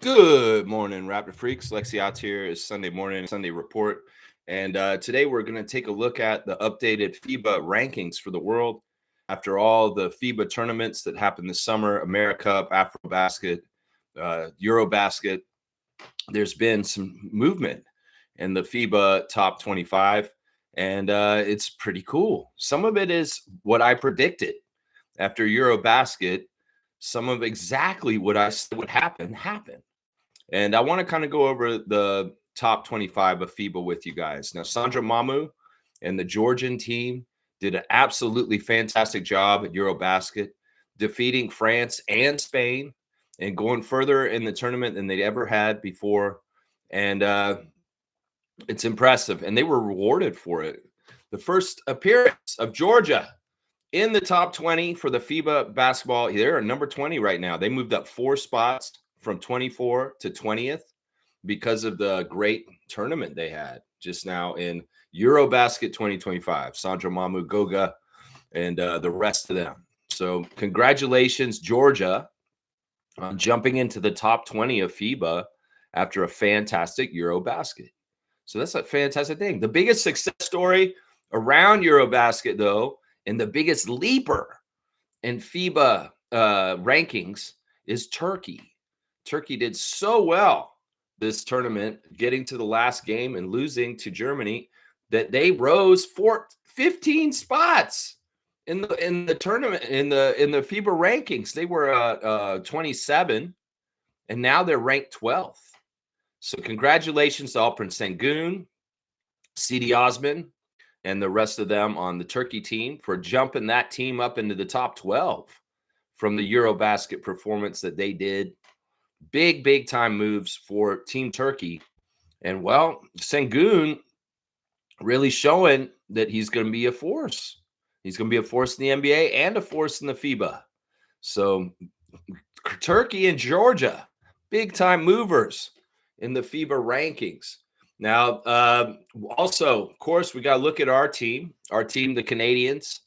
Good morning, Raptor Freaks. Lexi out here is Sunday morning, Sunday report. And today we're going to take a look at the updated FIBA rankings for the world. After all the FIBA tournaments that happened this summer, America Cup, Afrobasket, Eurobasket, there's been some movement in the FIBA top 25. And it's pretty cool. Some of it is what I predicted after Eurobasket. Some of exactly what I said would happen happened. And I want to kind of go over the top 25 of FIBA with you guys. Now, Sandra Mamu and the Georgian team did an absolutely fantastic job at Eurobasket, defeating France and Spain and going further in the tournament than they'd ever had before. And it's impressive. And they were rewarded for it. The first appearance of Georgia in the top 20 for the FIBA basketball. They're number 20 right now. They moved up 4 spots from 24 to 20th because of the great tournament they had just now in Eurobasket 2025. Sandra Mamu, Goga, and the rest of them. So congratulations, Georgia, on jumping into the top 20 of FIBA after a fantastic Eurobasket. So that's a fantastic thing. The biggest success story around Eurobasket, though, and the biggest leaper in FIBA rankings is Turkey. Turkey did so well this tournament, getting to the last game and losing to Germany, that they rose 15 spots in the tournament in the FIBA rankings. They were 27, and now they're ranked 12th. So congratulations to Alperen Sengun, Sidi Osman, and the rest of them on the Turkey team for jumping that team up into the top 12 from the Eurobasket performance that they did. Big time moves for Team Turkey. And, well, Sengun really showing that he's going to be a force. He's going to be a force in the NBA and a force in the FIBA. So Turkey and Georgia, big-time movers in the FIBA rankings. Now, also, of course, we got to look at our team, the Canadians.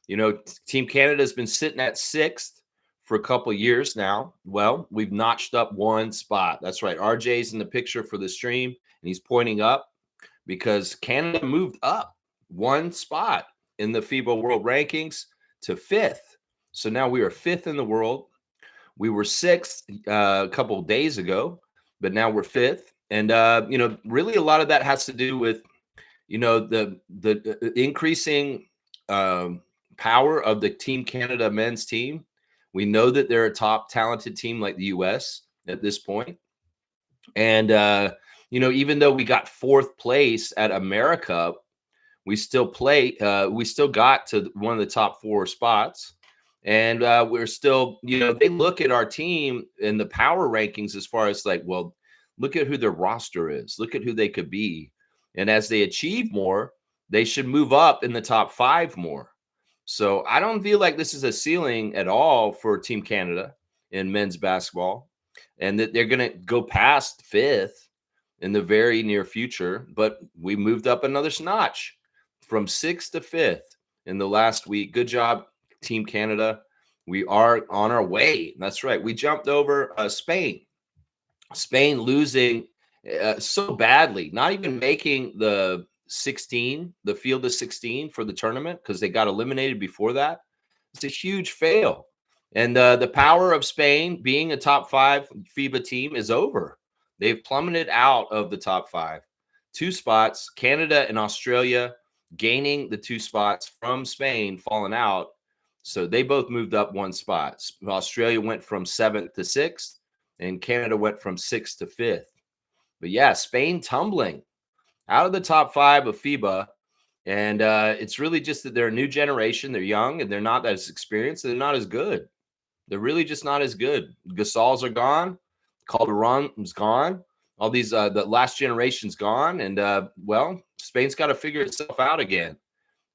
You know, Team Canada has been sitting at 6th for a couple of years now. Well, we've notched up 1 spot. That's right. RJ's in the picture for the stream, and he's pointing up because Canada moved up 1 spot in the FIBA World Rankings to 5th. So now we are 5th in the world. We were 6th a couple of days ago, but now we're 5th. And, really a lot of that has to do with, the increasing power of the Team Canada men's team. We know that they're a top talented team like the U.S. at this point. And, even though we got 4th place at America, we still got to one of the top 4 spots. And we're still, they look at our team in the power rankings as far as like, well, look at who their roster is. Look at who they could be. And as they achieve more, they should move up in the top 5 more. So I don't feel like this is a ceiling at all for Team Canada in men's basketball, and that they're going to go past 5th in the very near future. But we moved up another notch from 6th to 5th in the last week. Good job, Team Canada. We are on our way. That's right. We jumped over Spain. Spain losing so badly, not even making the field of 16 for the tournament because they got eliminated before that. It's a huge fail. And the power of Spain being a top 5 FIBA team is over. They've plummeted out of the top 5. 2 spots, Canada and Australia gaining the 2 spots from Spain, falling out. So they both moved up 1 spot. Australia went from 7th to 6th, and Canada went from 6th to 5th. But yeah, Spain tumbling out of the top 5 of FIBA. And it's really just that they're a new generation. They're young, and they're not as experienced. They're not as good. They're really just not as good. Gasols are gone. Calderon's gone. All these, the last generation's gone. And, Spain's got to figure itself out again.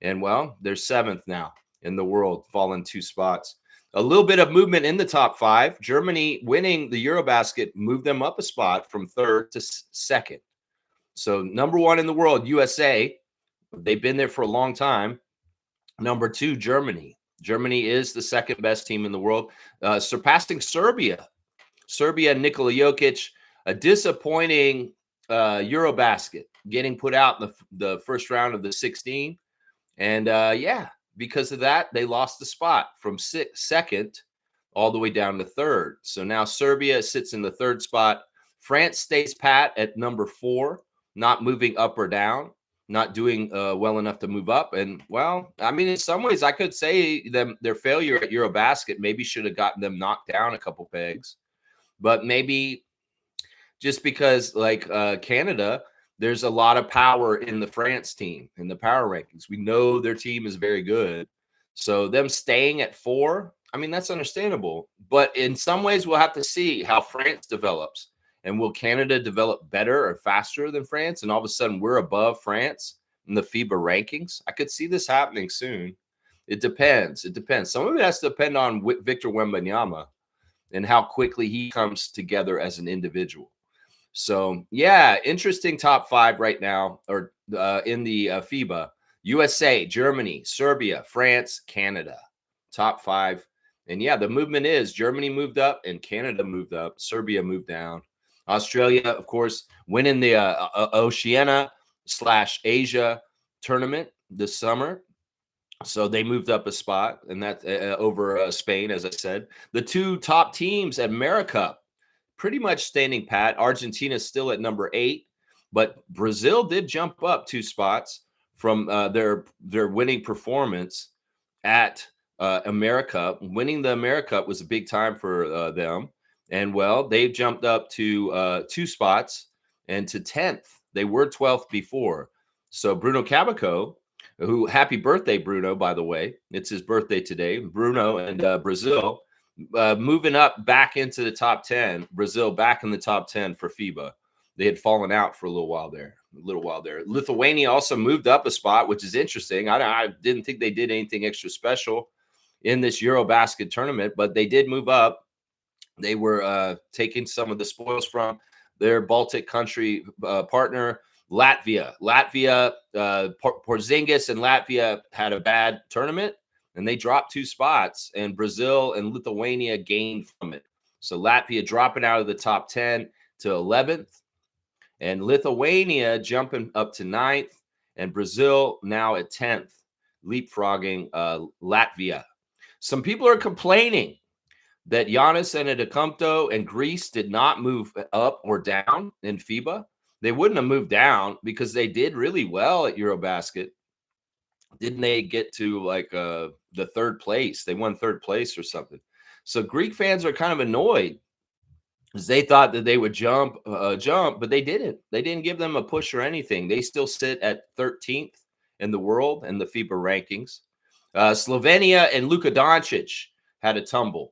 And, they're 7th now in the world, falling 2 spots. A little bit of movement in the top 5. Germany winning the Eurobasket moved them up a spot from 3rd to 2nd. So number 1 in the world, USA. They've been there for a long time. Number 2, Germany. Germany is the 2nd best team in the world, surpassing Serbia Serbia and Nikola Jokic, a disappointing Eurobasket, getting put out in the first round of the 16. And yeah, because of that, they lost the spot from second all the way down to third. So now Serbia sits in the third spot. France stays pat at number 4, not moving up or down, not doing well enough to move up. And well, I mean, in some ways, I could say their failure at Eurobasket maybe should have gotten them knocked down a couple pegs. But maybe just because, like Canada, there's a lot of power in the France team, in the power rankings. We know their team is very good. So them staying at 4, I mean, that's understandable. But in some ways, we'll have to see how France develops. And will Canada develop better or faster than France? And all of a sudden, we're above France in the FIBA rankings. I could see this happening soon. It depends. It depends. Some of it has to depend on Victor Wembanyama and how quickly he comes together as an individual. So, yeah, interesting top 5 right now, or in the FIBA. USA, Germany, Serbia, France, Canada. Top 5. And, yeah, the movement is Germany moved up and Canada moved up. Serbia moved down. Australia, of course, winning the Oceania/Asia tournament this summer. So they moved up a spot, and that's over Spain, as I said. The 2 top teams at AmeriCup, pretty much standing pat. Argentina is still at number 8, but Brazil did jump up 2 spots from their winning performance at AmeriCup. Winning the AmeriCup was a big time for them. And, well, they've jumped up to 2 spots and to 10th. They were 12th before. So Bruno Caboclo, who, happy birthday, Bruno, by the way. It's his birthday today. Bruno and Brazil moving up back into the top 10. Brazil back in the top 10 for FIBA. They had fallen out for a little while there. Lithuania also moved up a spot, which is interesting. I didn't think they did anything extra special in this Eurobasket tournament, but they did move up. They were taking some of the spoils from their Baltic country partner, Latvia. Porzingis and Latvia had a bad tournament, and they dropped 2 spots, and Brazil and Lithuania gained from it. So Latvia dropping out of the top 10 to 11th, and Lithuania jumping up to 9th, and Brazil now at 10th, leapfrogging Latvia. Some people are complaining that Giannis Antetokounmpo and Greece did not move up or down in FIBA. They wouldn't have moved down because they did really well at Eurobasket. Didn't they get to like the 3rd place? They won 3rd place or something. So Greek fans are kind of annoyed because they thought that they would jump, but they didn't. They didn't give them a push or anything. They still sit at 13th in the world in the FIBA rankings. Slovenia and Luka Doncic had a tumble.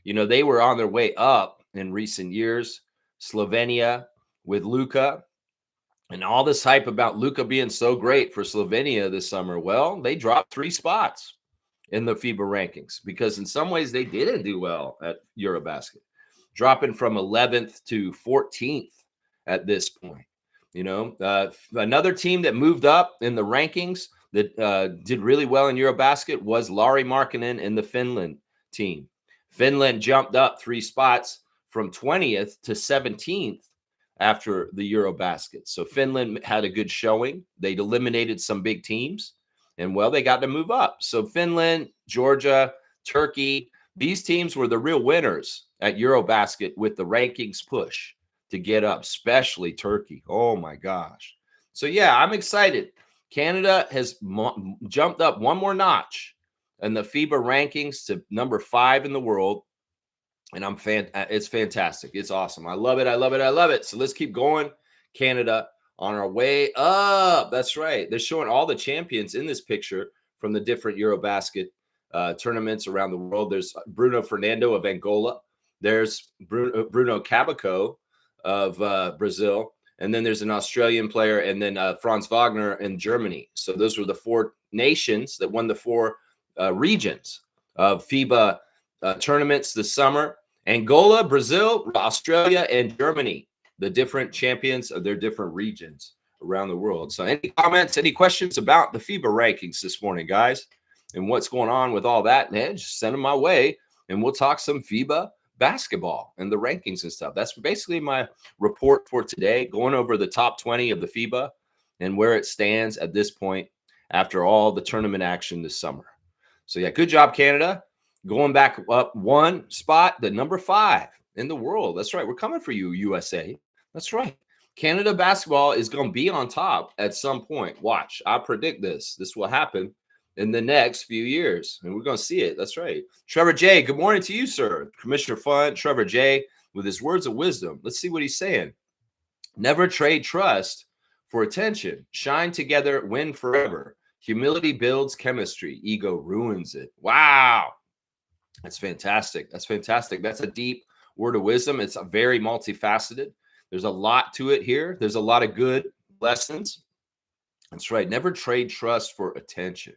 You know, they were on their way up in recent years. Slovenia with Luka, and all this hype about Luka being so great for Slovenia this summer. Well, they dropped 3 spots in the FIBA rankings because in some ways they didn't do well at Eurobasket, dropping from 11th to 14th at this point. You know, another team that moved up in the rankings that did really well in Eurobasket was Lauri Markkanen and the Finland team. Finland jumped up 3 spots from 20th to 17th after the Eurobasket. So Finland had a good showing. They eliminated some big teams, and, well, they got to move up. So Finland, Georgia, Turkey, these teams were the real winners at Eurobasket with the rankings push to get up, especially Turkey. Oh, my gosh. So, yeah, I'm excited. Canada has jumped up 1 more notch in the FIBA rankings to number 5 in the world. And it's fantastic. It's awesome. I love it. I love it. I love it. So let's keep going. Canada on our way up. That's right. They're showing all the champions in this picture from the different Eurobasket tournaments around the world. There's Bruno Fernando of Angola. There's Bruno Caboclo of Brazil. And then there's an Australian player, and then Franz Wagner in Germany. So those were the 4 nations that won the 4 regions of FIBA tournaments this summer. Angola, Brazil, Australia, and Germany, the different champions of their different regions around the world. So any comments, any questions about the FIBA rankings this morning, guys, and what's going on with all that? Man, just send them my way, and we'll talk some FIBA basketball and the rankings and stuff. That's basically my report for today, going over the top 20 of the FIBA and where it stands at this point after all the tournament action this summer. So, yeah, good job, Canada. Going back up one spot, the number 5 in the world. That's right. We're coming for you, USA. That's right. Canada basketball is going to be on top at some point. Watch. I predict this. This will happen in the next few years, and we're going to see it. That's right. Trevor J., good morning to you, sir. Commissioner Fund, Trevor J., with his words of wisdom. Let's see what he's saying. Never trade trust for attention. Shine together, win forever. Humility builds chemistry. Ego ruins it. Wow. That's fantastic. That's fantastic. That's a deep word of wisdom. It's a very multifaceted. There's a lot to it here. There's a lot of good lessons. That's right. Never trade trust for attention.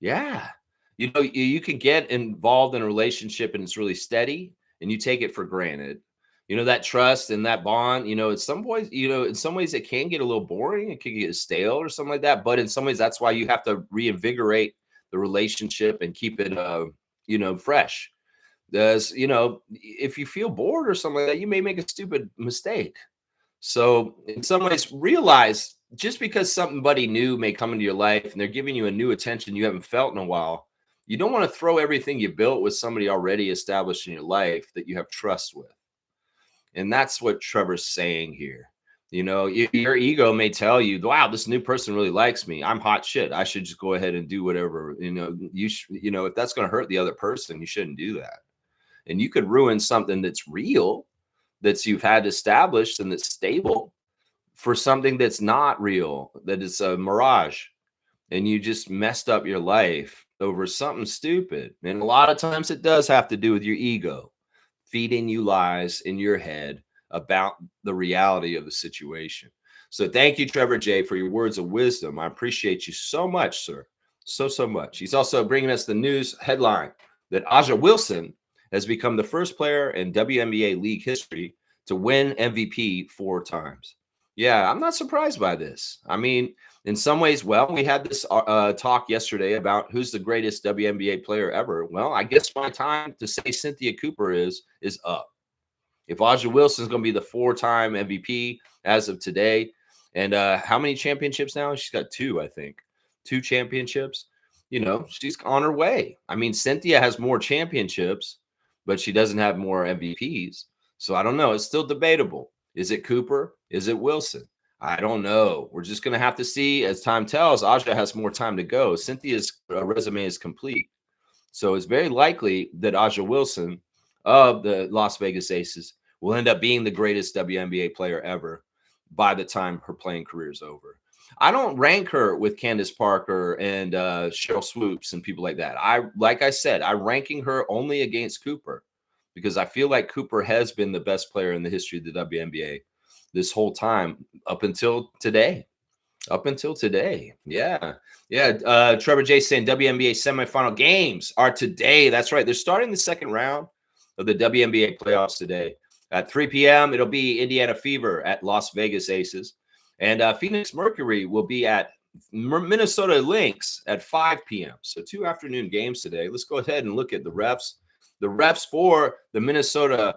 Yeah. You know, you can get involved in a relationship and it's really steady and you take it for granted. You know, that trust and that bond, in some ways, in some ways it can get a little boring. It can get stale or something like that. But in some ways, that's why you have to reinvigorate the relationship and keep it, fresh. There's, if you feel bored or something like that, you may make a stupid mistake. So in some ways, realize just because somebody new may come into your life and they're giving you a new attention you haven't felt in a while, you don't want to throw everything you built with somebody already established in your life that you have trust with. And that's what Trevor's saying here. Your ego may tell you, wow, this new person really likes me. I'm hot shit. I should just go ahead and do whatever. If that's going to hurt the other person, you shouldn't do that. And you could ruin something that's real, that you've had established and that's stable for something that's not real, that is a mirage. And you just messed up your life over something stupid. And a lot of times it does have to do with your ego feeding you lies in your head about the reality of the situation. So thank you, Trevor J., for your words of wisdom. I appreciate you so much, sir. So much. He's also bringing us the news headline that Aja Wilson has become the first player in WNBA league history to win MVP 4 times. Yeah, I'm not surprised by this. I mean, in some ways, we had this talk yesterday about who's the greatest WNBA player ever. Well, I guess my time to say Cynthia Cooper is up. If Aja Wilson is going to be the 4-time MVP as of today, and how many championships now? She's got 2, I think. 2 championships. She's on her way. I mean, Cynthia has more championships, but she doesn't have more MVPs. So I don't know. It's still debatable. Is it Cooper? Is it Wilson? I don't know. We're just going to have to see as time tells. Aja has more time to go. Cynthia's resume is complete. So it's very likely that Aja Wilson of the Las Vegas Aces will end up being the greatest WNBA player ever by the time her playing career is over. I don't rank her with Candace Parker and Cheryl Swoops and people like that. Like I said, I'm ranking her only against Cooper because I feel like Cooper has been the best player in the history of the WNBA this whole time up until today. Yeah. Trevor J saying WNBA semifinal games are today. That's right. They're starting the second round of the WNBA playoffs today. At 3 p.m., it'll be Indiana Fever at Las Vegas Aces. And Phoenix Mercury will be at Minnesota Lynx at 5 p.m. So 2 afternoon games today. Let's go ahead and look at the refs. The refs for the Minnesota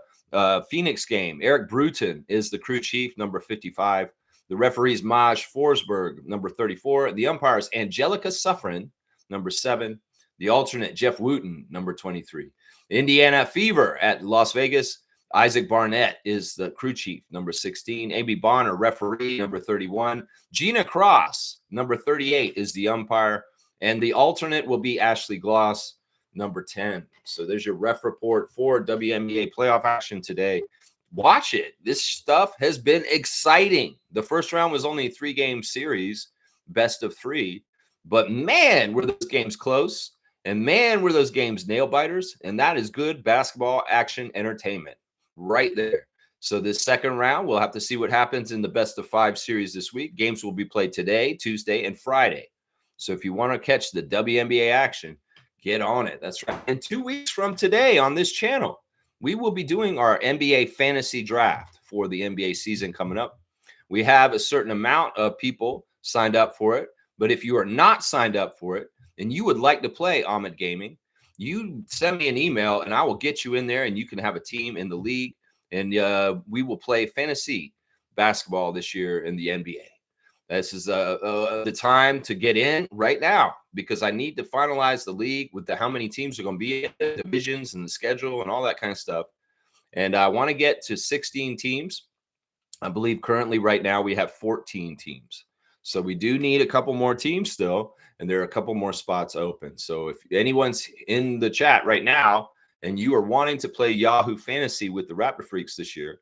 Phoenix game. Eric Bruton is the crew chief, number 55. The referees, Maj Forsberg, number 34. The umpires, Angelica Suffren, number 7. The alternate, Jeff Wooten, number 23. Indiana Fever at Las Vegas. Isaac Barnett is the crew chief, number 16. Amy Bonner, referee, number 31. Gina Cross, number 38, is the umpire. And the alternate will be Ashley Gloss, number 10. So there's your ref report for WNBA playoff action today. Watch it. This stuff has been exciting. The first round was only a 3-game series, best of 3. But man, were those games close. And man, were those games nail biters. And that is good basketball action entertainment right there. So this second round, we'll have to see what happens in the best of 5 series this week. Games will be played today, Tuesday, and Friday. So if you want to catch the WNBA action, get on it. That's right. And 2 weeks from today on this channel, we will be doing our NBA fantasy draft for the NBA season coming up. We have a certain amount of people signed up for it. But if you are not signed up for it and you would like to play Ahmed Gaming, you send me an email and I will get you in there and you can have a team in the league. And we will play fantasy basketball this year in the NBA. This is the time to get in right now because I need to finalize the league with how many teams are going to be in the divisions and the schedule and all that kind of stuff. And I want to get to 16 teams. I believe currently right now we have 14 teams. So we do need a couple more teams still, and there are a couple more spots open. So if anyone's in the chat right now and you are wanting to play Yahoo Fantasy with the Raptor Freaks this year,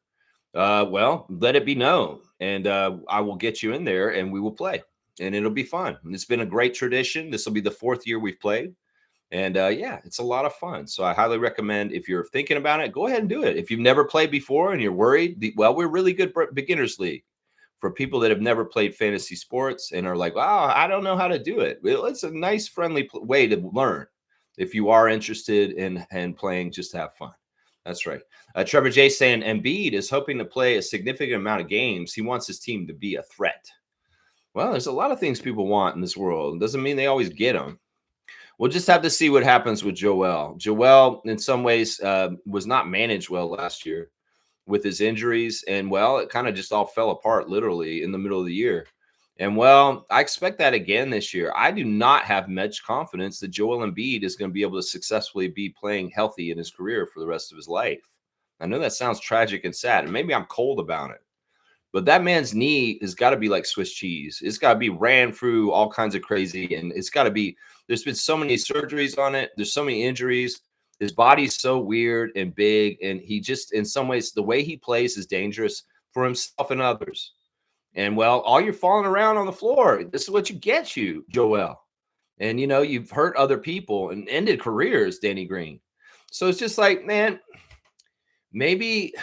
well, let it be known, and I will get you in there and we will play, and it'll be fun. And it's been a great tradition. This will be the 4th year we've played. And yeah, it's a lot of fun. So I highly recommend, if you're thinking about it, go ahead and do it. If you've never played before and you're worried, well, we're really good beginners league for people that have never played fantasy sports and are like, wow, I don't know how to do it. Well, it's a nice, friendly way to learn if you are interested in playing just to have fun. That's right. Trevor J saying Embiid is hoping to play a significant amount of games. He wants his team to be a threat. Well, there's a lot of things people want in this world. It doesn't mean they always get them. We'll just have to see what happens with Joel. Joel, in some ways, was not managed well last year with his injuries. And, well, it kind of just all fell apart literally in the middle of the year. And, well, I expect that again this year. I do not have much confidence that Joel Embiid is going to be able to successfully be playing healthy in his career for the rest of his life. I know that sounds tragic and sad, and maybe I'm cold about it. But that man's knee has got to be like Swiss cheese. It's got to be ran through all kinds of crazy. And it's got to be, there's been so many surgeries on it. There's so many injuries. His body's so weird and big. And he just, in some ways, the way he plays is dangerous for himself and others. And, well, all you're falling around on the floor, this is what you get you, Joel. And, you know, you've hurt other people and ended careers, Danny Green. So it's just like, man, maybe,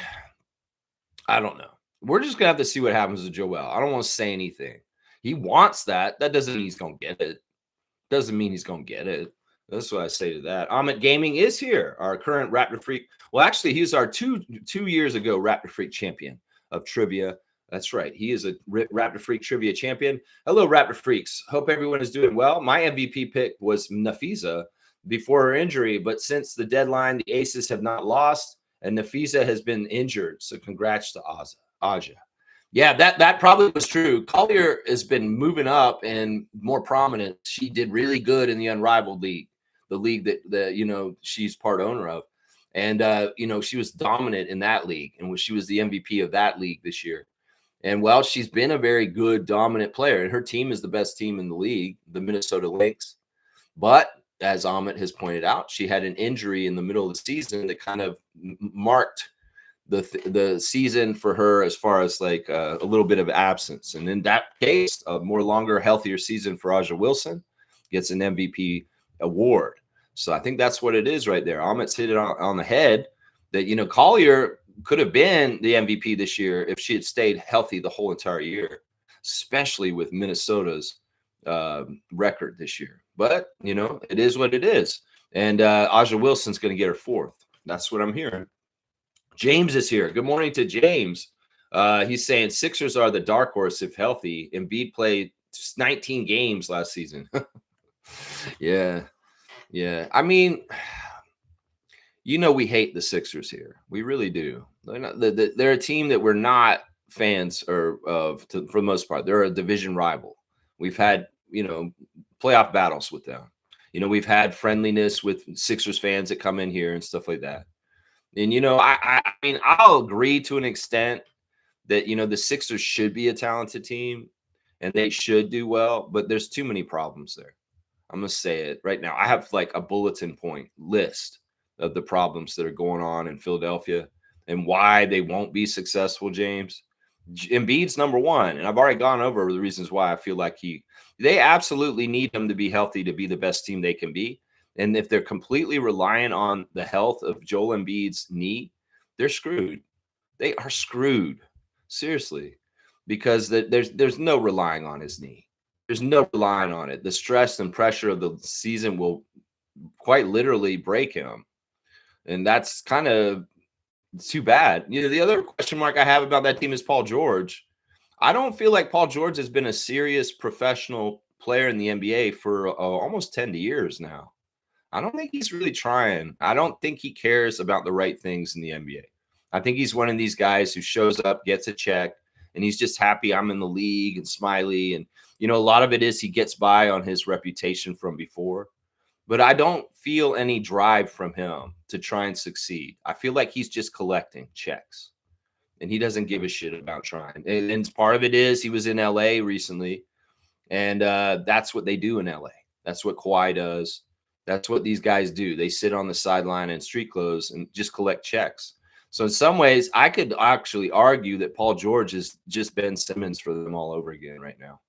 I don't know. We're just going to have to see what happens with Joel. I don't want to say anything. He wants that. That doesn't mean he's going to get it. Doesn't mean he's going to get it. That's what I say to that. Amit Gaming is here, our current Raptor Freak. Well, actually, he's our two years ago Raptor Freak champion of trivia. That's right. He is a Raptor Freak trivia champion. Hello, Raptor Freaks. Hope everyone is doing well. My MVP pick was Nafisa before her injury, but since the deadline, the Aces have not lost, and Nafisa has been injured. So congrats to Aja. Yeah, that probably was true. Collier has been moving up and more prominent. She did really good in the Unrivaled League, the league that she's part owner of. And she was dominant in that league, and she was the MVP of that league this year. And, well, she's been a very good, dominant player, and her team is the best team in the league, the Minnesota Lynx. But as Amit has pointed out, she had an injury in the middle of the season that kind of marked the season for her as far as like a little bit of absence. And in that case, a more longer, healthier season for Aja Wilson gets an MVP award. So I think that's what it is right there. Amit's hit it on the head that, Collier could have been the MVP this year if she had stayed healthy the whole entire year, especially with Minnesota's record this year. But, it is what it is. And Aja Wilson's going to get her 4th. That's what I'm hearing. James is here. Good morning to James. He's saying Sixers are the dark horse if healthy. Embiid played 19 games last season. Yeah. I mean, we hate the Sixers here. We really do. They're a team that we're not fans of for the most part. They're a division rival. We've had, playoff battles with them. We've had friendliness with Sixers fans that come in here and stuff like that. And, I mean, I'll agree to an extent that, the Sixers should be a talented team and they should do well, but there's too many problems there. I'm going to say it right now. I have like a bulletin point list of the problems that are going on in Philadelphia and why they won't be successful, James. Embiid's number one, and I've already gone over the reasons why I feel like they absolutely need him to be healthy to be the best team they can be. And if they're completely reliant on the health of Joel Embiid's knee, they're screwed. They are screwed, seriously, because there's no relying on his knee. There's no relying on it. The stress and pressure of the season will quite literally break him. And that's kind of too bad. The other question mark I have about that team is Paul George. I don't feel like Paul George has been a serious professional player in the NBA for almost 10 years now. I don't think he's really trying. I don't think he cares about the right things in the NBA. I think he's one of these guys who shows up, gets a check, and he's just happy I'm in the league and smiley. And, a lot of it is he gets by on his reputation from before. But I don't feel any drive from him to try and succeed. I feel like he's just collecting checks, and he doesn't give a shit about trying. And part of it is he was in LA recently, and that's what they do in LA. That's what Kawhi does. That's what these guys do. They sit on the sideline in street clothes and just collect checks. So in some ways, I could actually argue that Paul George is just Ben Simmons for them all over again right now.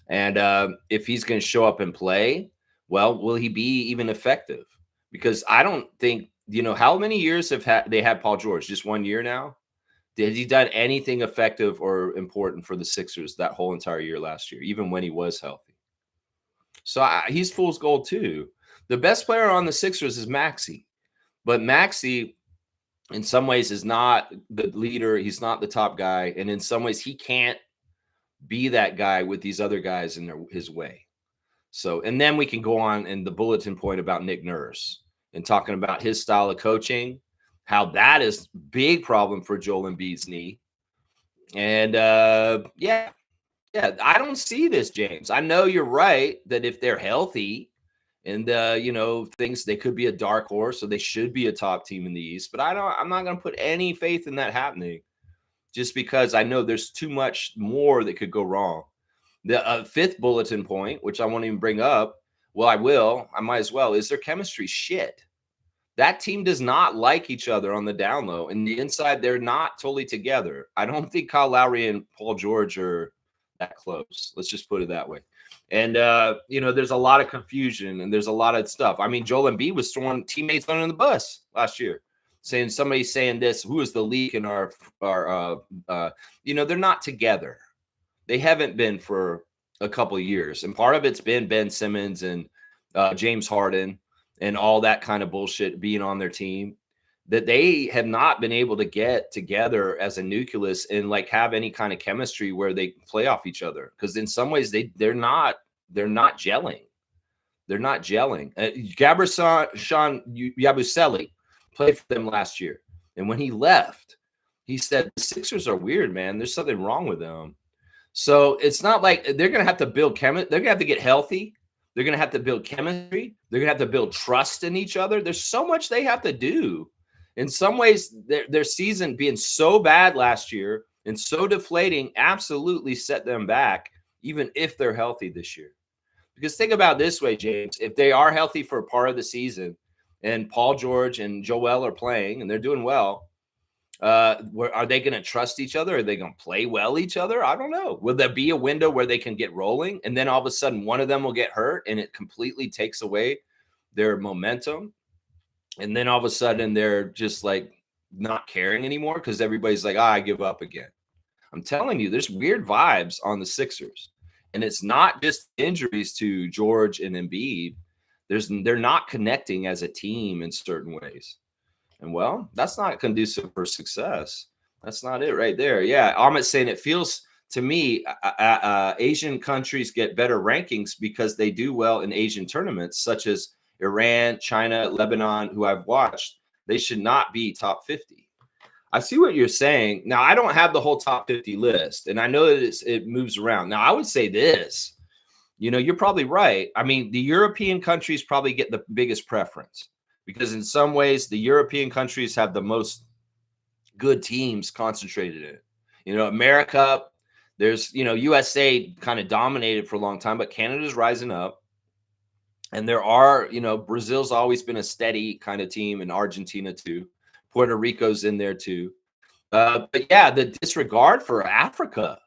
And if he's going to show up and play, well, will he be even effective? Because I don't think, how many years have they had Paul George? Just 1 year now? Has he done anything effective or important for the Sixers that whole entire year last year, even when he was healthy? So he's fool's gold too. The best player on the Sixers is Maxey, but Maxey in some ways is not the leader. He's not the top guy. And in some ways he can't be that guy with these other guys in his way. So, and then we can go on in the bulletin point about Nick Nurse and talking about his style of coaching, how that is a big problem for Joel Embiid's knee. And yeah, I don't see this, James. I know you're right that if they're healthy and things, they could be a dark horse, so they should be a top team in the East. But I'm not going to put any faith in that happening, just because I know there's too much more that could go wrong. The fifth bulletin point, which I won't even bring up, well, I might as well, is their chemistry shit. That team does not like each other on the down low. And the inside, they're not totally together. I don't think Kyle Lowry and Paul George are that close. Let's just put it that way. And, there's a lot of confusion and there's a lot of stuff. I mean, Joel Embiid was throwing teammates under the bus last year, somebody's saying this, who is the leak in our they're not together. They haven't been for a couple of years. And part of it's been Ben Simmons and James Harden and all that kind of bullshit being on their team, that they have not been able to get together as a nucleus and have any kind of chemistry where they play off each other. Because in some ways they're not gelling. They're not gelling. Sean Yabusele played for them last year. And when he left, he said, the Sixers are weird, man. There's something wrong with them. So it's not like they're going to have to build chemistry. They're going to have to get healthy. They're going to have to build chemistry. They're going to have to build trust in each other. There's so much they have to do. In some ways, their season being so bad last year and so deflating absolutely set them back, even if they're healthy this year. Because think about it this way, James. If they are healthy for a part of the season and Paul George and Joel are playing and they're doing well, are they going to trust each other? Are they going to play well each other? I don't know. Will there be a window where they can get rolling and then all of a sudden one of them will get hurt and it completely takes away their momentum? And then all of a sudden they're just not caring anymore because everybody's like, I give up again. I'm telling you, there's weird vibes on the Sixers. And it's not just injuries to George and Embiid. They're not connecting as a team in certain ways. And well, that's not conducive for success. That's not it right there. Yeah, Amit's saying it feels to me Asian countries get better rankings because they do well in Asian tournaments, such as Iran, China, Lebanon, who I've watched. They should not be top 50. I see what you're saying. Now, I don't have the whole top 50 list, and I know that it moves around. Now, I would say this. You're probably right. I mean, the European countries probably get the biggest preference because in some ways, the European countries have the most good teams concentrated in it. America, there's, USA kind of dominated for a long time, but Canada's rising up. And there are, Brazil's always been a steady kind of team, and Argentina too. Puerto Rico's in there too. But yeah, the disregard for Africa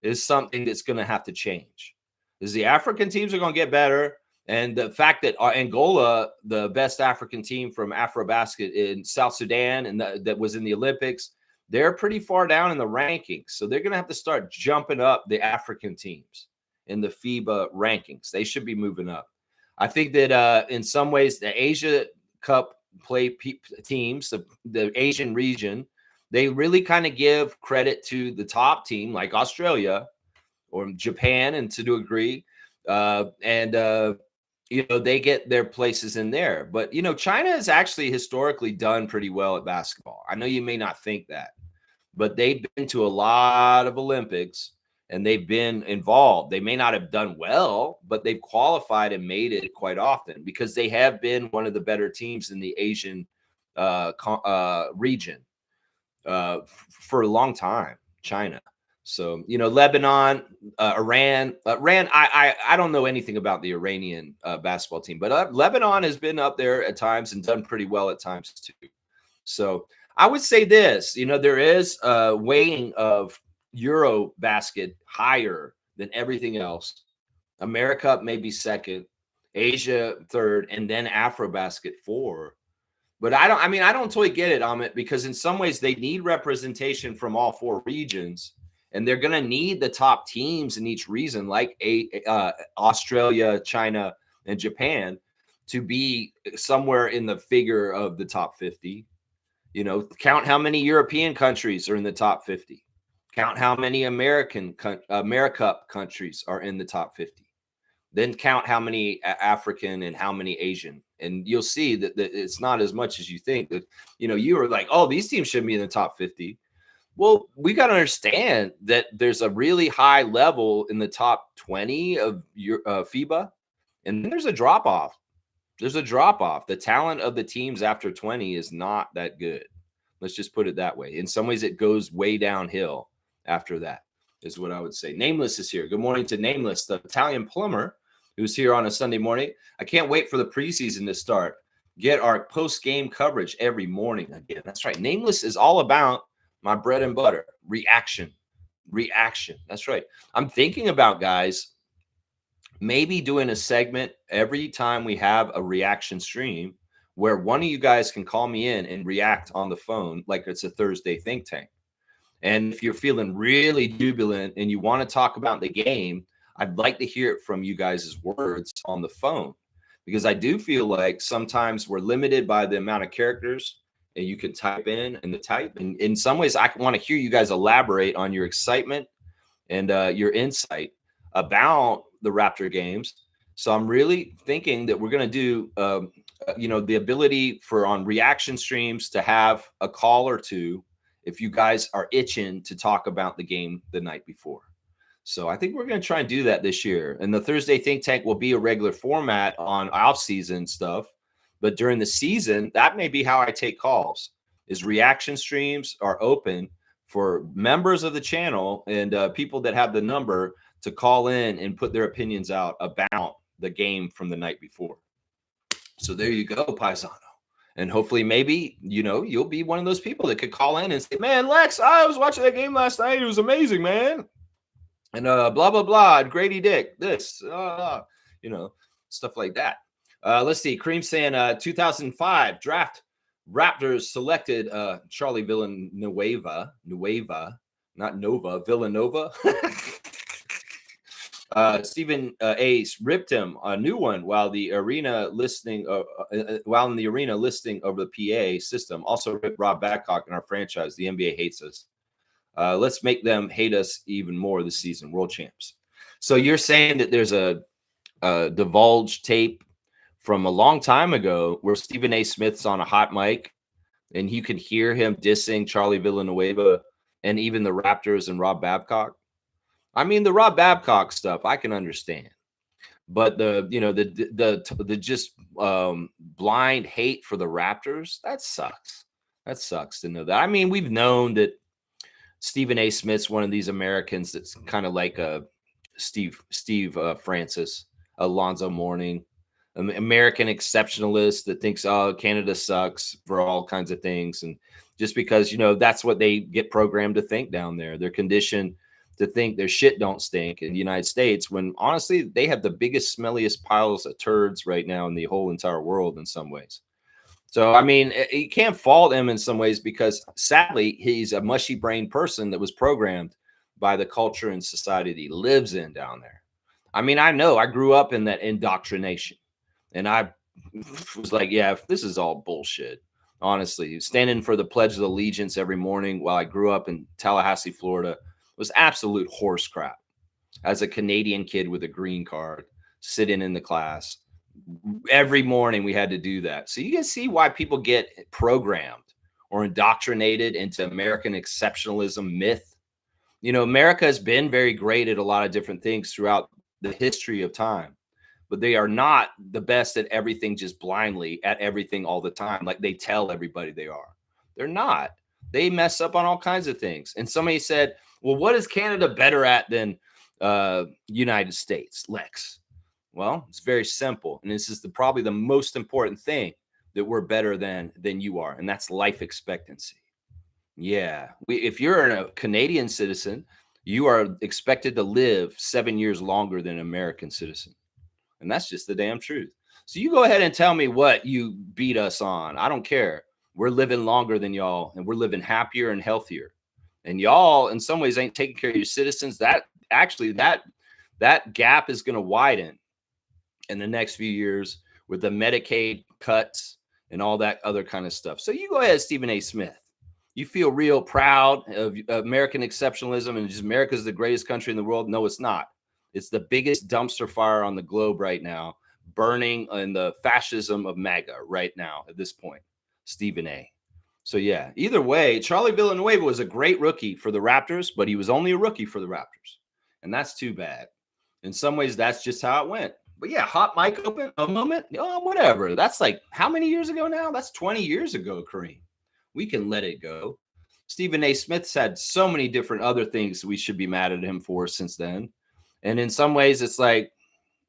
is something that's going to have to change. Is the African teams are going to get better. And the fact that Angola, the best African team from Afrobasket in South Sudan, and that was in the Olympics, they're pretty far down in the rankings. So they're going to have to start jumping up the African teams in the FIBA rankings. They should be moving up. I think that in some ways, the Asia Cup play teams, the Asian region, they really kind of give credit to the top team like Australia or Japan, and to a degree, and they get their places in there. But, China has actually historically done pretty well at basketball. I know you may not think that, but they've been to a lot of Olympics and they've been involved. They may not have done well, but they've qualified and made it quite often because they have been one of the better teams in the Asian region for a long time, China. So, Lebanon, Iran. I don't know anything about the Iranian basketball team, but Lebanon has been up there at times and done pretty well at times too. So I would say this, there is a weighting of Eurobasket higher than everything else. America maybe second, Asia third, and then Afrobasket four. But I don't totally get it, Amit, because in some ways they need representation from all four regions, and they're going to need the top teams in each region, like Australia, China, and Japan, to be somewhere in the figure of the top 50. Count how many European countries are in the top 50. Count how many America countries are in the top 50. Then count how many African and how many Asian. And you'll see that it's not as much as you think. That, you are like, oh, these teams should be in the top 50. Well, we got to understand that there's a really high level in the top 20 of FIBA. And then there's a drop off. There's a drop off. The talent of the teams after 20 is not that good. Let's just put it that way. In some ways, it goes way downhill after that, is what I would say. Nameless is here. Good morning to Nameless, the Italian plumber who's here on a Sunday morning. I can't wait for the preseason to start. Get our post-game coverage every morning again. That's right. Nameless is all about my bread and butter. Reaction. That's right. I'm thinking about, guys, maybe doing a segment every time we have a reaction stream where one of you guys can call me in and react on the phone like it's a Thursday think tank. And if you're feeling really jubilant and you want to talk about the game, I'd like to hear it from you guys' words on the phone, because I do feel like sometimes we're limited by the amount of characters and you can type in and the type. And in some ways, I want to hear you guys elaborate on your excitement and your insight about the Raptor games. So I'm really thinking that we're going to do, the ability for on reaction streams to have a call or two if you guys are itching to talk about the game the night before. So I think we're going to try and do that this year. And the Thursday Think Tank will be a regular format on off-season stuff. But during the season, that may be how I take calls, is reaction streams are open for members of the channel and people that have the number to call in and put their opinions out about the game from the night before. So there you go, Paisano. And hopefully maybe, you'll be one of those people that could call in and say, man, Lex, I was watching that game last night. It was amazing, man. And blah, blah, blah, Grady Dick, this, stuff like that. Let's see. Cream saying 2005 draft Raptors selected Charlie Villanova, Villanova. Stephen Ace ripped him a new one while in the arena listing over the PA system. Also ripped Rob Babcock in our franchise. The NBA hates us. Let's make them hate us even more this season. World champs. So you're saying that there's a divulged tape from a long time ago where Stephen A. Smith's on a hot mic and you can hear him dissing Charlie Villanueva and even the Raptors and Rob Babcock. I mean, the Rob Babcock stuff I can understand, but the just blind hate for the Raptors, that sucks. That sucks to know that. I mean, we've known that Stephen A. Smith's one of these Americans that's kind of like a Steve Francis, Alonzo Mourning, an American exceptionalist that thinks, oh, Canada sucks for all kinds of things. And just because, that's what they get programmed to think down there. They're conditioned to think their shit don't stink in the United States, when honestly, they have the biggest, smelliest piles of turds right now in the whole entire world in some ways. So, I mean, you can't fault him in some ways because sadly, he's a mushy brained person that was programmed by the culture and society that he lives in down there. I mean, I know I grew up in that indoctrination and I was like, yeah, this is all bullshit. Honestly, standing for the Pledge of Allegiance every morning while I grew up in Tallahassee, Florida, was absolute horse crap. As a Canadian kid with a green card, sitting in the class, Every morning we had to do that. So you can see why people get programmed or indoctrinated into American exceptionalism myth. America has been very great at a lot of different things throughout the history of time, but they are not the best at everything just blindly at everything all the time, like they tell everybody they are. They're not. They mess up on all kinds of things. And somebody said, well, what is Canada better at than United States, Lex? Well, it's very simple. And this is probably the most important thing that we're better than you are. And that's life expectancy. Yeah. If you're a Canadian citizen, you are expected to live 7 years longer than an American citizen. And that's just the damn truth. So you go ahead and tell me what you beat us on. I don't care. We're living longer than y'all, and we're living happier and healthier. And y'all, in some ways, ain't taking care of your citizens. That gap is going to widen in the next few years with the Medicaid cuts and all that other kind of stuff. So you go ahead, Stephen A. Smith. You feel real proud of American exceptionalism and just America's the greatest country in the world. No, it's not. It's the biggest dumpster fire on the globe right now, burning in the fascism of MAGA right now at this point, Stephen A. So yeah, either way, Charlie Villanueva was a great rookie for the Raptors, but he was only a rookie for the Raptors. And that's too bad. In some ways, that's just how it went. But yeah, hot mic open a moment. Oh, whatever. That's like how many years ago now? That's 20 years ago, Kareem. We can let it go. Stephen A. Smith's had so many different other things we should be mad at him for since then. And in some ways, it's like,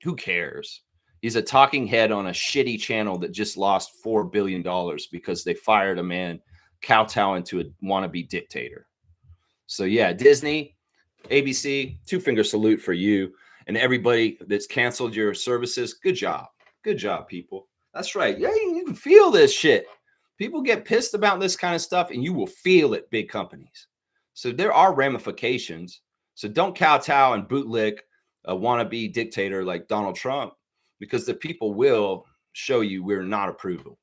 who cares? He's a talking head on a shitty channel that just lost $4 billion because they fired a man kowtowing to a wannabe dictator. So yeah, Disney, ABC, two-finger salute for you and everybody that's canceled your services. Good job. Good job, people. That's right. Yeah, you can feel this shit. People get pissed about this kind of stuff, and you will feel it, big companies. So there are ramifications. So don't kowtow and bootlick a wannabe dictator like Donald Trump, because the people will show you we're not approving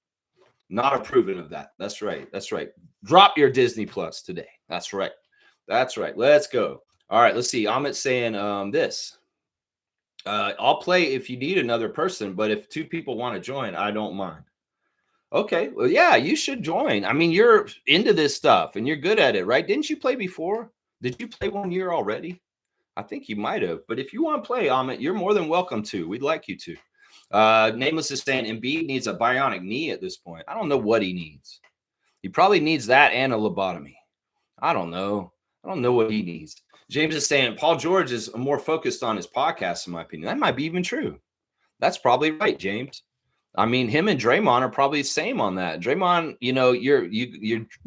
of that. That's right. That's right. Drop your Disney Plus today. That's right. That's right. Let's go. All right. Let's see. Amit's saying this. I'll play if you need another person, but if two people want to join, I don't mind. Okay. Well, yeah, you should join. I mean, you're into this stuff and you're good at it, right? Didn't you play before? Did you play 1 year already? I think you might have. But if you want to play, Amit, you're more than welcome to. We'd like you to. Nameless is saying Embiid needs a bionic knee at this point. I don't know what he needs. He probably needs that and a lobotomy. I don't know. I don't know what he needs. James is saying Paul George is more focused on his podcast, in my opinion. That might be even true. That's probably right, James. I mean, him and Draymond are probably the same on that. Draymond, you're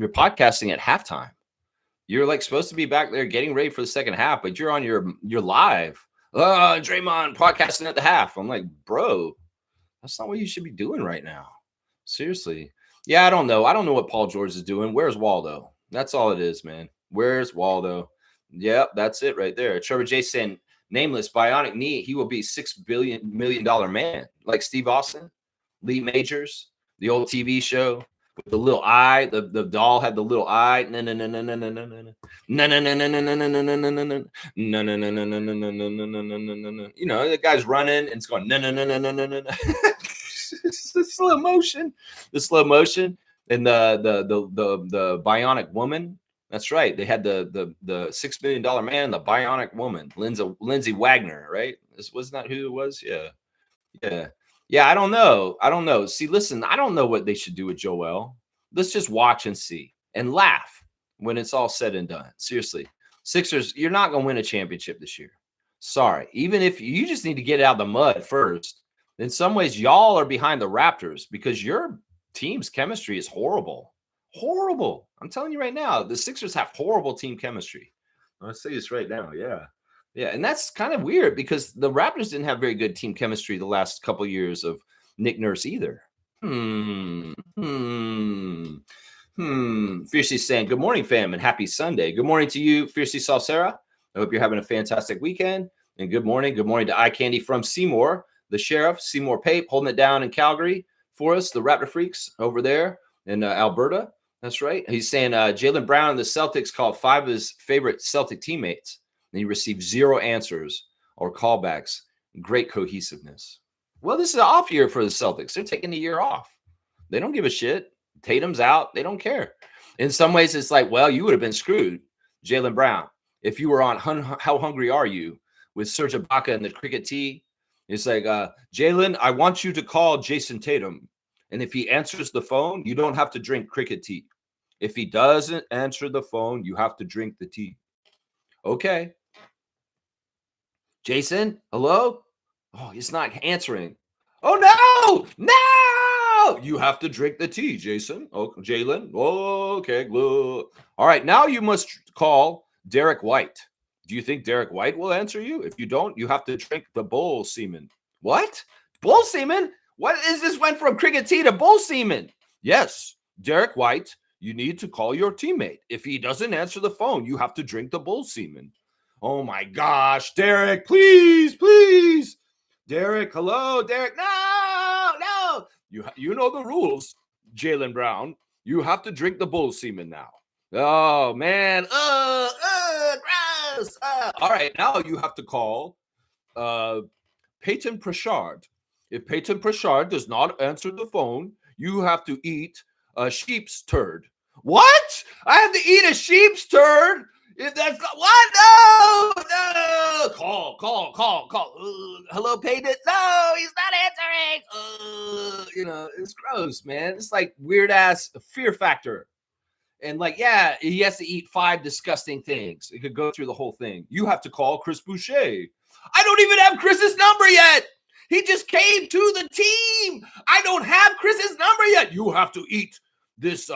podcasting at halftime. You're like supposed to be back there getting ready for the second half, but you're on your live. Draymond podcasting at the half. I'm like, bro, that's not what you should be doing right now. Seriously. Yeah, I don't know. I don't know what Paul George is doing. Where's Waldo? That's all it is, man. Where's Waldo? Yep, that's it right there. Trevor J saying, Nameless, bionic knee. He will be $6 million man, like Steve Austin. Lee Majors, the old TV show with the little eye. The doll had the little eye. No. You know, the guy's running and it's going no. It's the slow motion. The slow motion and the bionic woman. That's right. They had the $6 million man, the bionic woman, Lindsay Wagner, right? Wasn't that who it was? Yeah, I don't know. See, listen, I don't know what they should do with Joel. Let's just watch and see and laugh when it's all said and done. Seriously, Sixers, you're not going to win a championship this year. Sorry. Even if you just need to get out of the mud first. In some ways, y'all are behind the Raptors because your team's chemistry is horrible. Horrible. I'm telling you right now, the Sixers have horrible team chemistry. I'll say this right now. Yeah. Yeah, and that's kind of weird because the Raptors didn't have very good team chemistry the last couple of years of Nick Nurse either. Fiercely saying, good morning, fam, and happy Sunday. Good morning to you, Fiercely Salsera. I hope you're having a fantastic weekend. And good morning. Good morning to Eye Candy from Seymour, the sheriff, Seymour Pape, holding it down in Calgary for us, the Raptor Freaks over there in Alberta. That's right. He's saying Jaylen Brown and the Celtics called 5 of his favorite Celtic teammates. And he received 0 answers or callbacks. Great cohesiveness. Well, this is an off year for the Celtics. They're taking a year off. They don't give a shit. Tatum's out. They don't care. In some ways, it's like, well, you would have been screwed, Jaylen Brown, if you were on How Hungry Are You with Serge Ibaka and the cricket tee. It's like, Jaylen, I want you to call Jason Tatum. And if he answers the phone, you don't have to drink cricket tea. If he doesn't answer the phone, you have to drink the tea. Okay. Jason, hello? Oh, he's not answering. Oh, no. You have to drink the tea, Jason. Oh, Jaylen. Oh, okay. All right. Now you must call Derek White. Do you think Derek White will answer you? If you don't, you have to drink the bull semen. What? Bull semen? What is this? Went from cricket tea to bull semen. Yes, Derek White, you need to call your teammate. If he doesn't answer the phone, you have to drink the bull semen. Oh my gosh, Derek, please. Derek, hello, Derek. No. You know the rules, Jaylen Brown. You have to drink the bull semen now. Oh man, gross. All right, now you have to call Peyton Pritchard. If Peyton Pritchard does not answer the phone, you have to eat a sheep's turd. What? I have to eat a sheep's turd? If that's not, what? No. Call. Hello, Peyton. No, he's not answering. It's gross, man. It's like weird ass Fear Factor. And like, yeah, he has to eat 5 disgusting things. It could go through the whole thing. You have to call Chris Boucher. I don't even have Chris's number yet. He just came to the team. I don't have Chris's number yet. You have to eat this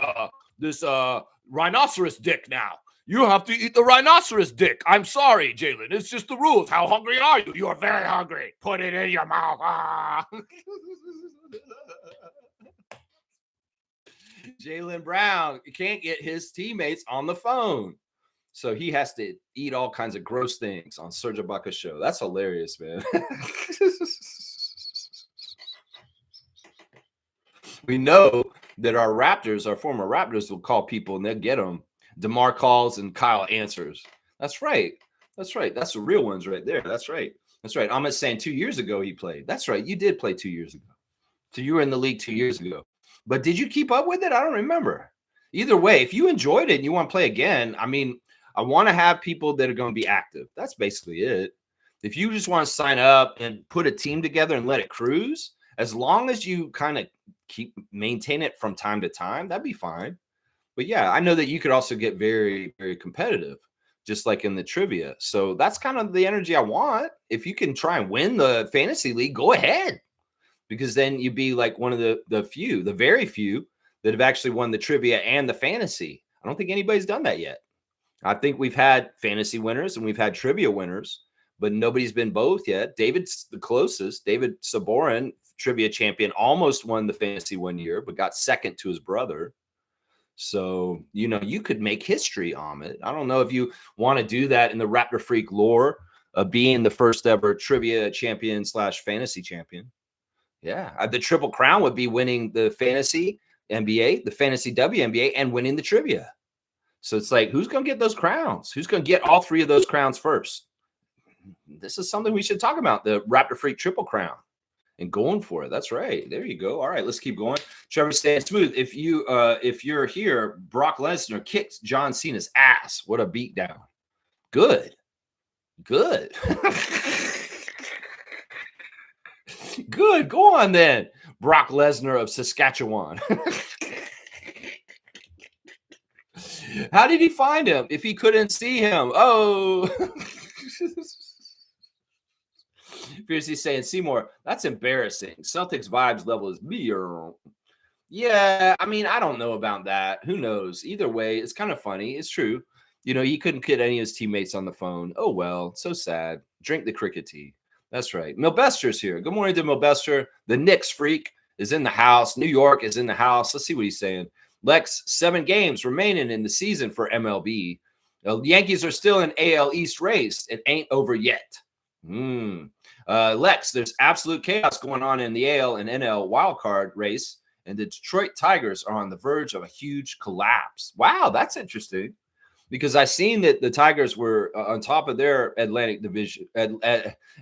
rhinoceros dick now. You have to eat the rhinoceros dick. I'm sorry, Jaylen. It's just the rules. How hungry are you? You are very hungry. Put it in your mouth. Jaylen Brown can't get his teammates on the phone. So he has to eat all kinds of gross things on Serge Ibaka's show. That's hilarious, man. We know that our former Raptors, will call people and they'll get them. DeMar calls and Kyle answers. That's right. That's the real ones right there. That's right. I'm just saying 2 years ago he played. That's right. You did play 2 years ago. So you were in the league 2 years ago. But did you keep up with it? I don't remember. Either way, if you enjoyed it and you want to play again, I mean, I want to have people that are going to be active. That's basically it. If you just want to sign up and put a team together and let it cruise, as long as you kind of maintain it from time to time, that'd be fine. But yeah, I know that you could also get very, very competitive, just like in the trivia. So that's kind of the energy I want. If you can try and win the fantasy league, go ahead. Because then you'd be like one of the very few that have actually won the trivia and the fantasy. I don't think anybody's done that yet. I think we've had fantasy winners and we've had trivia winners, but nobody's been both yet. David's the closest. David Saborin, trivia champion, almost won the fantasy one year, but got second to his brother. So, you could make history on it. I don't know if you want to do that in the Raptor Freak lore of being the first ever trivia champion / fantasy champion. Yeah, the Triple Crown would be winning the fantasy NBA, the fantasy WNBA, and winning the trivia. So it's like, who's going to get those crowns? Who's going to get all 3 of those crowns first? This is something we should talk about, the Raptor Freak Triple Crown, and going for it. That's right. There you go. All right, let's keep going. Trevor staying smooth. If you're here, Brock Lesnar kicked John Cena's ass. What a beatdown. Good. Good. Go on then, Brock Lesnar of Saskatchewan. How did he find him if he couldn't see him? Oh. Fiercely saying, Seymour, that's embarrassing. Celtics vibes level is me. Yeah, I mean, I don't know about that. Who knows? Either way, it's kind of funny. It's true. He couldn't get any of his teammates on the phone. Oh, well, so sad. Drink the cricket tea. That's right. Milbester's here. Good morning to Milbester. The Knicks freak is in the house. New York is in the house. Let's see what he's saying. Lex, 7 games remaining in the season for MLB. The Yankees are still in AL East race. It ain't over yet. Lex, there's absolute chaos going on in the AL and NL wildcard race, and the Detroit Tigers are on the verge of a huge collapse. Wow, that's interesting. Because I seen that the Tigers were on top of their Atlantic Division,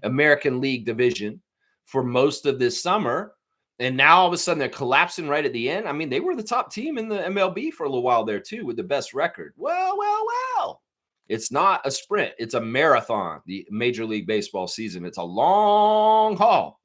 American League division, for most of this summer. And now all of a sudden they're collapsing right at the end. I mean, they were the top team in the MLB for a little while there too, with the best record. Well. It's not a sprint. It's a marathon, the Major League Baseball season. It's a long haul,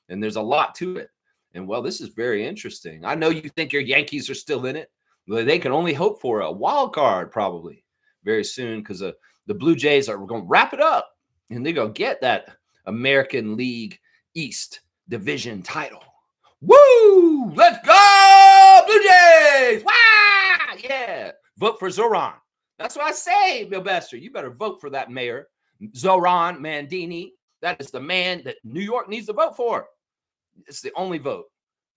and there's a lot to it. And, well, this is very interesting. I know you think your Yankees are still in it. Well, they can only hope for a wild card probably very soon because the Blue Jays are going to wrap it up, and they're going to get that American League East division title. Woo! Let's go, Blue Jays! Wow! Yeah. Vote for Zoran. That's what I say, Bill Bester. You better vote for that mayor, Zoran Mandini. That is the man that New York needs to vote for. It's the only vote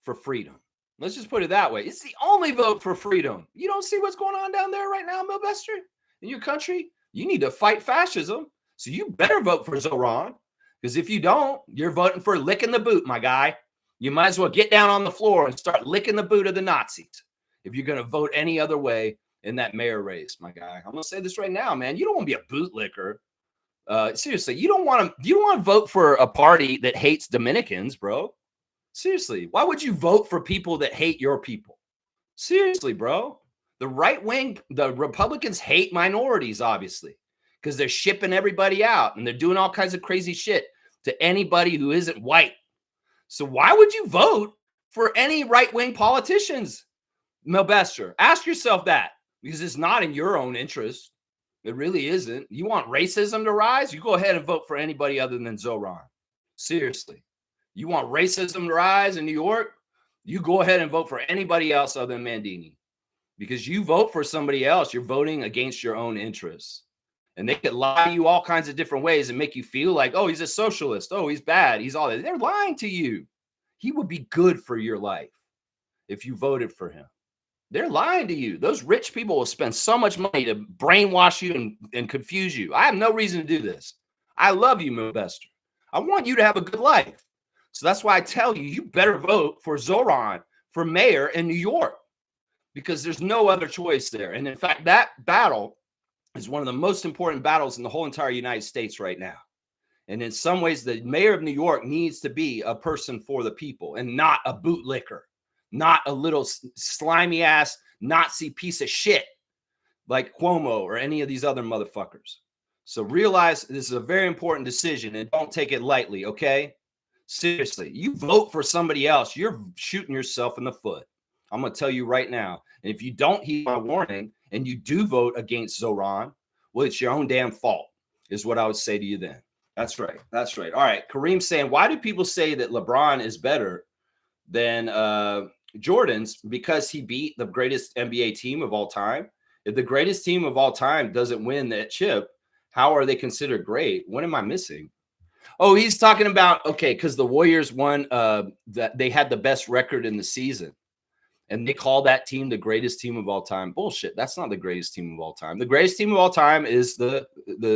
for freedom. Let's just put it that way. It's the only vote for freedom. You don't see what's going on down there right now, Bill Bester, in your country? You need to fight fascism. So you better vote for Zoran, because if you don't, you're voting for licking the boot, my guy. You might as well get down on the floor and start licking the boot of the Nazis if you're going to vote any other way in that mayor race, my guy. I'm going to say this right now, man. You don't want to be a bootlicker. Seriously, you don't want to vote for a party that hates Dominicans, bro. Seriously, why would you vote for people that hate your people? Seriously, bro. The right wing, the Republicans hate minorities, obviously, because they're shipping everybody out and they're doing all kinds of crazy shit to anybody who isn't white. So why would you vote for any right-wing politicians, Melbester? Ask yourself that, because it's not in your own interest. It really isn't. You want racism to rise? You go ahead and vote for anybody other than Zoran. Seriously. You want racism to rise in New York? You go ahead and vote for anybody else other than Mandini. Because you vote for somebody else, you're voting against your own interests. And they could lie to you all kinds of different ways and make you feel like, oh, he's a socialist. Oh, he's bad. He's all that. They're lying to you. He would be good for your life if you voted for him. They're lying to you. Those rich people will spend so much money to brainwash you and confuse you. I have no reason to do this. I love you, Melbester. I want you to have a good life. So that's why I tell you, you better vote for Zoran for mayor in New York, because there's no other choice there. And in fact, that battle is one of the most important battles in the whole entire United States right now. And in some ways, the mayor of New York needs to be a person for the people and not a bootlicker, not a little slimy ass Nazi piece of shit like Cuomo or any of these other motherfuckers. So realize this is a very important decision and don't take it lightly, okay? Seriously, you vote for somebody else, you're shooting yourself in the foot. I'm going to tell you right now. And if you don't heed my warning and you do vote against Zoran, well, it's your own damn fault, is what I would say to you then. That's right. That's right. All right. Kareem's saying, why do people say that LeBron is better than Jordan's? Because he beat the greatest NBA team of all time. If the greatest team of all time doesn't win that chip, how are they considered great? What am I missing? Oh, he's talking about, okay, because the Warriors won, that they had the best record in the season. And they call that team the greatest team of all time. Bullshit. That's not the greatest team of all time. The greatest team of all time is the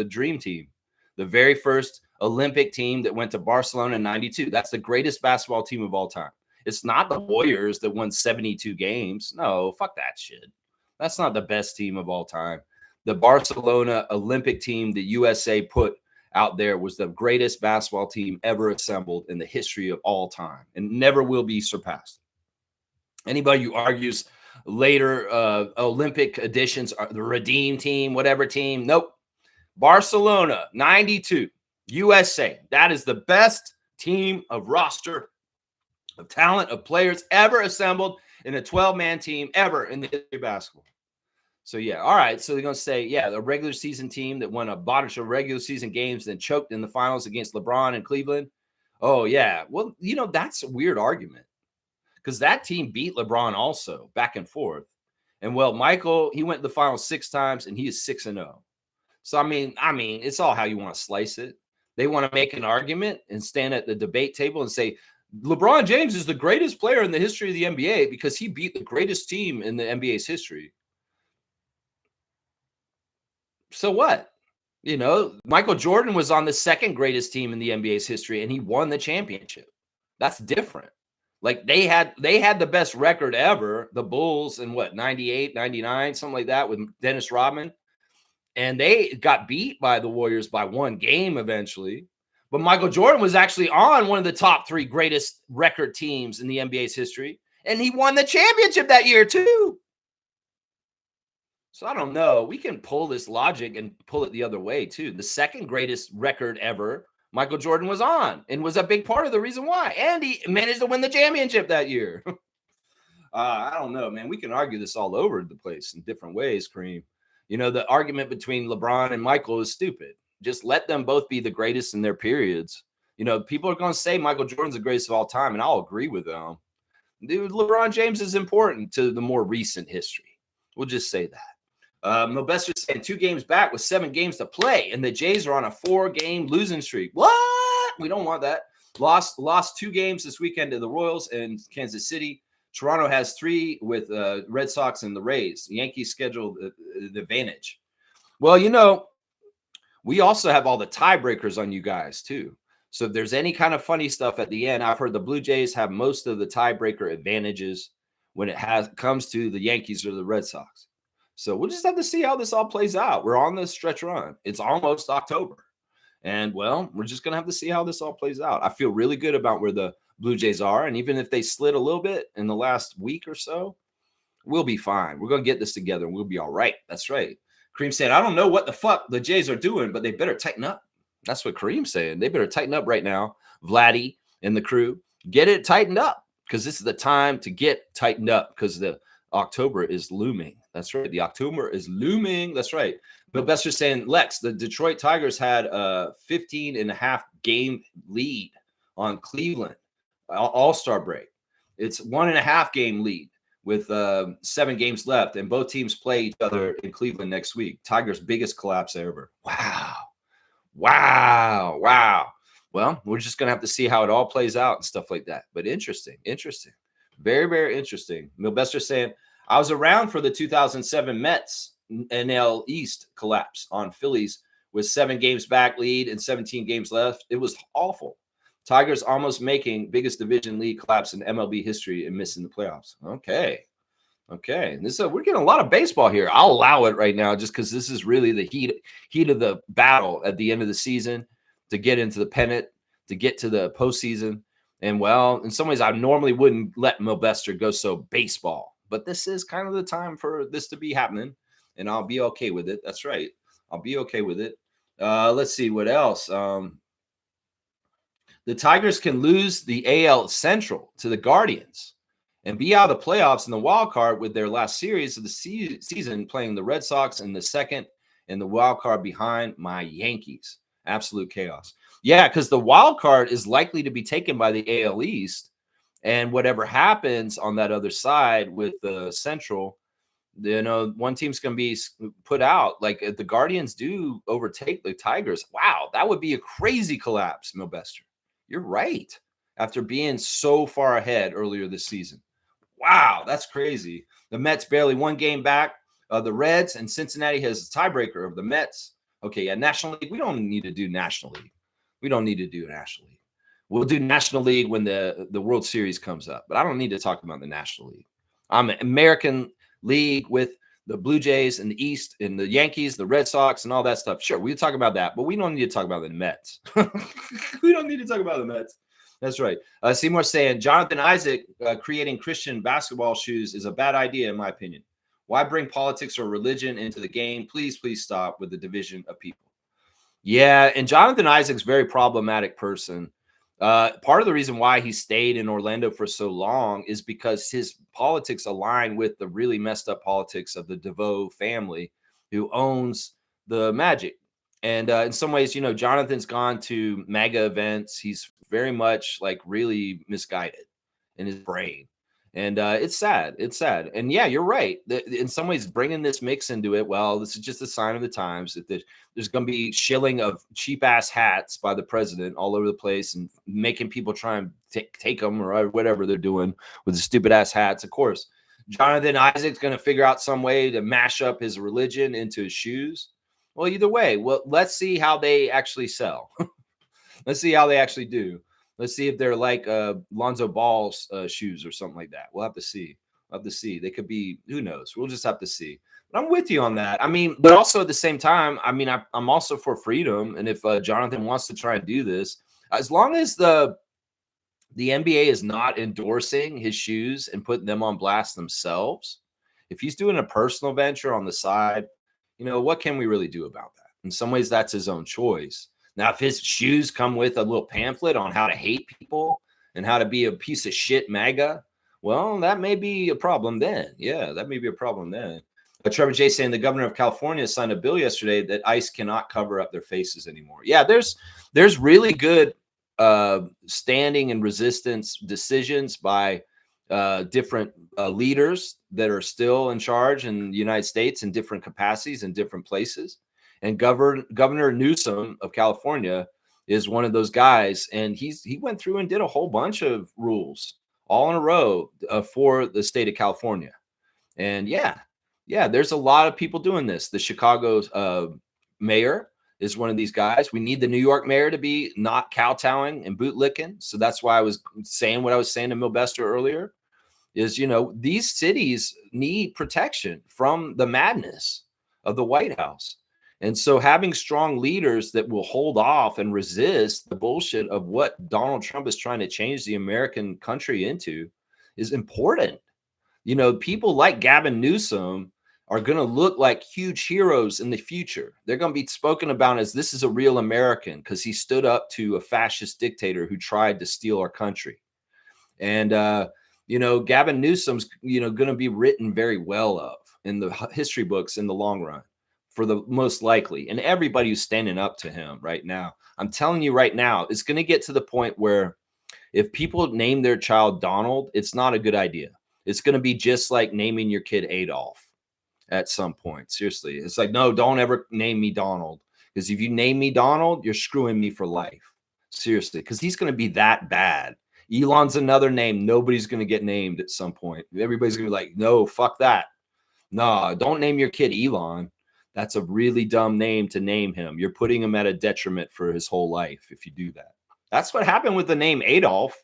Dream Team, the very first Olympic team that went to Barcelona in 92. That's the greatest basketball team of all time. It's not the Warriors that won 72 games. No, fuck that shit. That's not the best team of all time. The Barcelona Olympic team that USA put out there was the greatest basketball team ever assembled in the history of all time and never will be surpassed. Anybody who argues later Olympic editions are the Redeem team, whatever team, nope. Barcelona, 92, USA. That is the best team of roster, of talent, of players ever assembled in a 12-man team ever in the history of basketball. So, yeah, all right. So they're going to say, yeah, the regular season team that won a bunch of regular season games, then choked in the finals against LeBron and Cleveland. Oh, yeah. Well, you know, that's a weird argument because that team beat LeBron also back and forth. And, well, Michael, he went to the finals 6 times, and he is 6-0. So, I mean, it's all how you want to slice it. They want to make an argument and stand at the debate table and say, LeBron James is the greatest player in the history of the NBA because he beat the greatest team in the NBA's history. So what? You know, Michael Jordan was on the second greatest team in the NBA's history, and he won the championship. That's different. Like they had the best record ever, the Bulls in 98, 99, something like that with Dennis Rodman. And they got beat by the Warriors by 1 game eventually. But Michael Jordan was actually on one of the top 3 greatest record teams in the NBA's history, and he won the championship that year too. So I don't know. We can pull this logic and pull it the other way too. The second greatest record ever, Michael Jordan was on and was a big part of the reason why. And he managed to win the championship that year. I don't know, man. We can argue this all over the place in different ways, Kareem. You know, the argument between LeBron and Michael is stupid. Just let them both be the greatest in their periods. You know, people are going to say Michael Jordan's the greatest of all time, and I'll agree with them. Dude, LeBron James is important to the more recent history. We'll just say that. Mobester's saying 2 games back with 7 games to play, and the Jays are on a 4-game losing streak. What? We don't want that. Lost 2 games this weekend to the Royals and Kansas City. Toronto has 3 with Red Sox and the Rays. The Yankees scheduled the advantage. Well, you know, we also have all the tiebreakers on you guys too. So if there's any kind of funny stuff at the end, I've heard the Blue Jays have most of the tiebreaker advantages when it comes to the Yankees or the Red Sox. So we'll just have to see how this all plays out. We're on the stretch run. It's almost October. And, well, we're just going to have to see how this all plays out. I feel really good about where the Blue Jays are. And even if they slid a little bit in the last week or so, we'll be fine. We're going to get this together and we'll be all right. That's right. Kareem said, I don't know what the fuck the Jays are doing, but they better tighten up. That's what Kareem's saying. They better tighten up right now. Vladdy and the crew, get it tightened up because this is the time to get tightened up because the October is looming. That's right. The October is looming. That's right. But Bester's saying, Lex, the Detroit Tigers had a 15.5 game lead on Cleveland All-Star break. It's 1.5 game lead with 7 games left, and both teams play each other in Cleveland next week. Tigers' biggest collapse ever. Wow. Well, we're just going to have to see how it all plays out and stuff like that. But interesting. Very, very interesting. Milbester saying, I was around for the 2007 Mets NL East collapse on Phillies with 7 games back lead and 17 games left. It was awful. Tigers almost making biggest division lead collapse in MLB history and missing the playoffs. Okay. We're getting a lot of baseball here. I'll allow it right now just because this is really the heat of the battle at the end of the season to get into the pennant, to get to the postseason. And, well, in some ways, I normally wouldn't let Milbester go so baseball. But this is kind of the time for this to be happening, and I'll be okay with it. That's right. I'll be okay with it. Let's see what else. The Tigers can lose the AL Central to the Guardians and be out of the playoffs in the wild card with their last series of the season playing the Red Sox in the second and the wild card behind my Yankees. Absolute chaos. Yeah, because the wild card is likely to be taken by the AL East. And whatever happens on that other side with the Central, you know, one team's going to be put out. Like if the Guardians do overtake the Tigers, wow, that would be a crazy collapse, Milbester. You're right. After being so far ahead earlier this season. Wow, that's crazy. The Mets barely 1 game back. The Reds and Cincinnati has a tiebreaker of the Mets. Okay, yeah, National League. We don't need to do National League. We'll do National League when the World Series comes up, but I don't need to talk about the National League. I'm an American League with the Blue Jays and the East and the Yankees, the Red Sox, and all that stuff. Sure, we'll talk about that, but we don't need to talk about the Mets. We don't need to talk about the Mets. That's right. Seymour saying, Jonathan Isaac creating Christian basketball shoes is a bad idea, in my opinion. Why bring politics or religion into the game? Please stop with the division of people. Yeah, and Jonathan Isaac's a very problematic person. Part of the reason why he stayed in Orlando for so long is because his politics align with the really messed up politics of the DeVoe family who owns the Magic. And in some ways, you know, Jonathan's gone to MAGA events. He's very much like really misguided in his brain. And it's sad. And yeah, you're right. In some ways, bringing this mix into it, well, this is just a sign of the times that there's going to be shilling of cheap ass hats by the president all over the place and making people try and take them or whatever they're doing with the stupid ass hats. Of course, Jonathan Isaac's going to figure out some way to mash up his religion into his shoes. Well, either way, well, let's see how they actually sell. Let's see how they actually do. Let's see if they're like Lonzo Ball's shoes or something like that. We'll have to see. They could be, who knows? We'll just have to see. I'm with you on that. I mean, but also at the same time, I mean, I'm also for freedom. And if Jonathan wants to try and do this, as long as the NBA is not endorsing his shoes and putting them on blast themselves, if he's doing a personal venture on the side, what can we really do about that? In some ways, that's his own choice. Now, if his shoes come with a little pamphlet on how to hate people and how to be a piece of shit MAGA, well, that may be a problem then. Yeah, that may be a problem then. But Trevor J saying the governor of California signed a bill yesterday that ICE cannot cover up their faces anymore. Yeah, there's really good standing and resistance decisions by different leaders that are still in charge in the United States in different capacities in different places. And Governor Newsom of California is one of those guys. And he went through and did a whole bunch of rules all in a row for the state of California. And yeah, there's a lot of people doing this. The Chicago mayor is one of these guys. We need the New York mayor to be not kowtowing and bootlicking. So that's why I was saying what I was saying to Milbester earlier is, these cities need protection from the madness of the White House. And so having strong leaders that will hold off and resist the bullshit of what Donald Trump is trying to change the American country into is important. People like Gavin Newsom are going to look like huge heroes in the future. They're going to be spoken about as this is a real American because he stood up to a fascist dictator who tried to steal our country. And, Gavin Newsom's, going to be written very well of in the history books in the long run for the most likely. And everybody who's standing up to him right now, I'm telling you right now, it's going to get to the point where if people name their child Donald, it's not a good idea. It's going to be just like naming your kid Adolf at some point. Seriously. It's like, no, don't ever name me Donald. Because if you name me Donald, you're screwing me for life. Seriously. Because he's going to be that bad. Elon's another name. Nobody's going to get named at some point. Everybody's going to be like, no, fuck that. No, don't name your kid Elon. That's a really dumb name to name him. You're putting him at a detriment for his whole life if you do that. That's what happened with the name Adolf.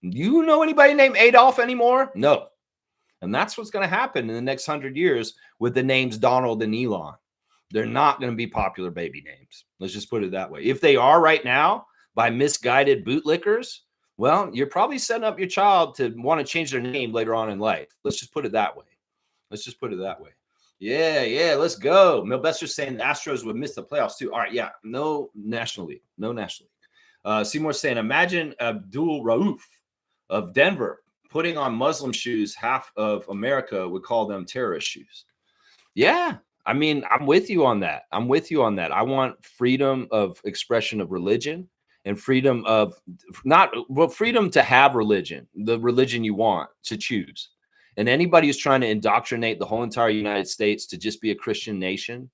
You know anybody named Adolf anymore? No. And that's what's going to happen in the next 100 years with the names Donald and Elon. They're not going to be popular baby names. Let's just put it that way. If they are right now by misguided bootlickers, well, you're probably setting up your child to want to change their name later on in life. Let's just put it that way. Yeah, let's go. Milbester's saying the Astros would miss the playoffs too. All right, yeah, no National League. Seymour's saying, imagine Abdul Rauf of Denver putting on Muslim shoes. Half of America would call them terrorist shoes. Yeah, I mean, I'm with you on that. I want freedom of expression of religion and freedom to have religion, the religion you want to choose. And anybody who's trying to indoctrinate the whole entire United States to just be a Christian nation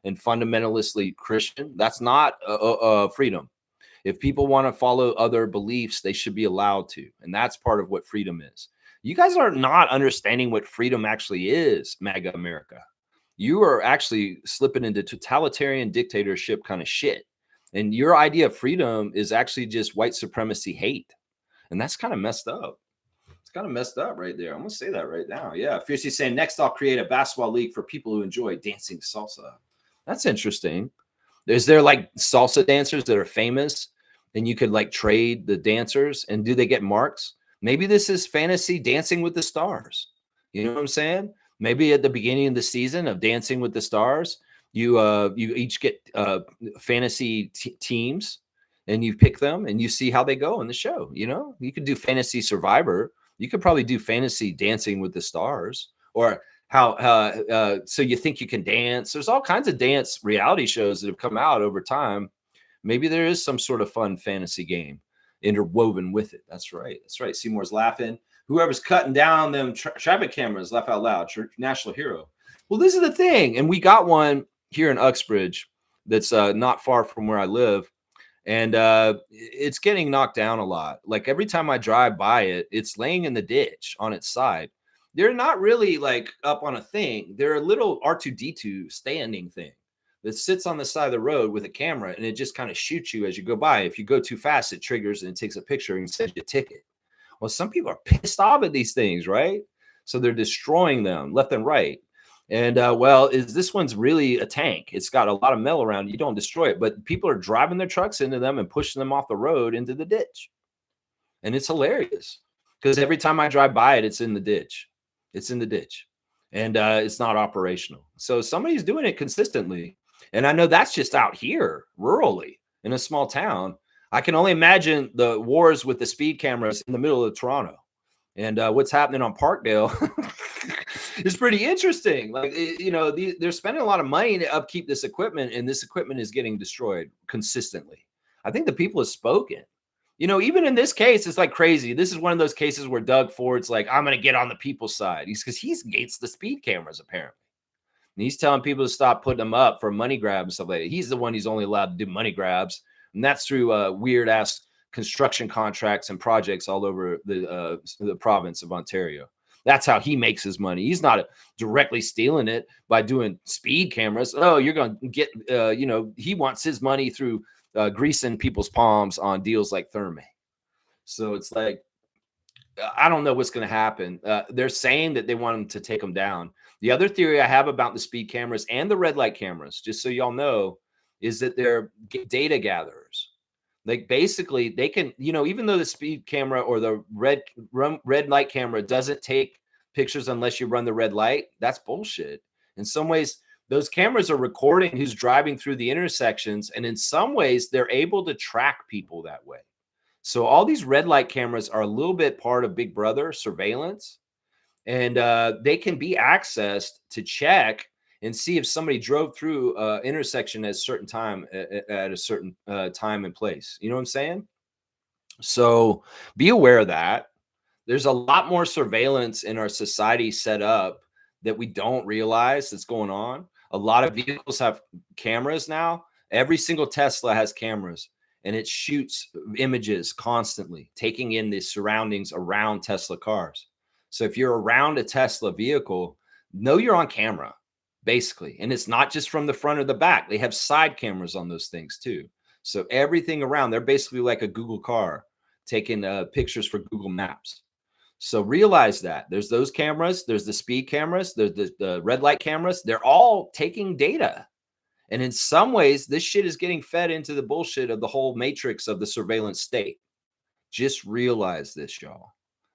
and fundamentally Christian, that's not freedom. If people want to follow other beliefs, they should be allowed to. And that's part of what freedom is. You guys are not understanding what freedom actually is, MAGA America. You are actually slipping into totalitarian dictatorship kind of shit. And your idea of freedom is actually just white supremacy hate. And that's kind of messed up. It's kind of messed up right there. I'm going to say that right now. Yeah. Fiercely saying, next I'll create a basketball league for people who enjoy dancing salsa. That's interesting. Is there like salsa dancers that are famous and you could like trade the dancers, and do they get marks? Maybe this is fantasy Dancing with the Stars. You know what I'm saying? Maybe at the beginning of the season of Dancing with the Stars, you each get fantasy teams and you pick them and you see how they go in the show. You could do Fantasy Survivor. You could probably do fantasy Dancing with the Stars, or how so you think you can dance. There's all kinds of dance reality shows that have come out over time. Maybe there is some sort of fun fantasy game interwoven with it. That's right. Seymour's laughing. Whoever's cutting down them traffic cameras, laugh out loud. National hero. Well, this is the thing. And we got one here in Uxbridge that's not far from where I live. And it's getting knocked down a lot. Like every time I drive by it, it's laying in the ditch on its side. They're not really like up on a thing. They're a little R2D2 standing thing that sits on the side of the road with a camera, and it just kind of shoots you as you go by. If you go too fast, it triggers and it takes a picture and sends you a ticket. Well, some people are pissed off at these things, right? So they're destroying them left and right. And well, is this one's really a tank? It's got a lot of metal around. You don't destroy it, but people are driving their trucks into them and pushing them off the road into the ditch. And it's hilarious because every time I drive by it, it's in the ditch. It's in the ditch, and it's not operational. So somebody's doing it consistently, and I know that's just out here, rurally, in a small town. I can only imagine the wars with the speed cameras in the middle of Toronto, and what's happening on Parkdale is pretty interesting. Like, they're spending a lot of money to upkeep this equipment, and this equipment is getting destroyed consistently. I think the people have spoken. Even in this case, it's like crazy. This is one of those cases where Doug Ford's like, I'm going to get on the people's side. He's against the speed cameras, apparently. And he's telling people to stop putting them up for money grabs and stuff like that. He's the one who's only allowed to do money grabs. And that's through weird ass construction contracts and projects all over the province of Ontario. That's how he makes his money. He's not directly stealing it by doing speed cameras. Oh, you're going to get, he wants his money through greasing people's palms on deals like Therme. So it's like, I don't know what's going to happen. They're saying that they want them to take them down. The other theory I have about the speed cameras and the red light cameras, just so y'all know, is that they're data gatherers. Like, basically they can, even though the speed camera or the red light camera doesn't take pictures unless you run the red light, that's bullshit. In some ways, those cameras are recording who's driving through the intersections, and in some ways, they're able to track people that way. So all these red light cameras are a little bit part of Big Brother surveillance, and they can be accessed to check and see if somebody drove through intersection at a certain time, at a certain time and place. You know what I'm saying? So be aware of that. There's a lot more surveillance in our society set up that we don't realize that's going on. A lot of vehicles have cameras now. Every single Tesla has cameras, and it shoots images constantly, taking in the surroundings around Tesla cars. So if you're around a Tesla vehicle, know you're on camera, basically. And it's not just from the front or the back. They have side cameras on those things too. So everything around, they're basically like a Google car, taking pictures for Google Maps. So realize that there's those cameras, there's the speed cameras, there's the red light cameras. They're all taking data. And in some ways, this shit is getting fed into the bullshit of the whole matrix of the surveillance state. Just realize this, y'all.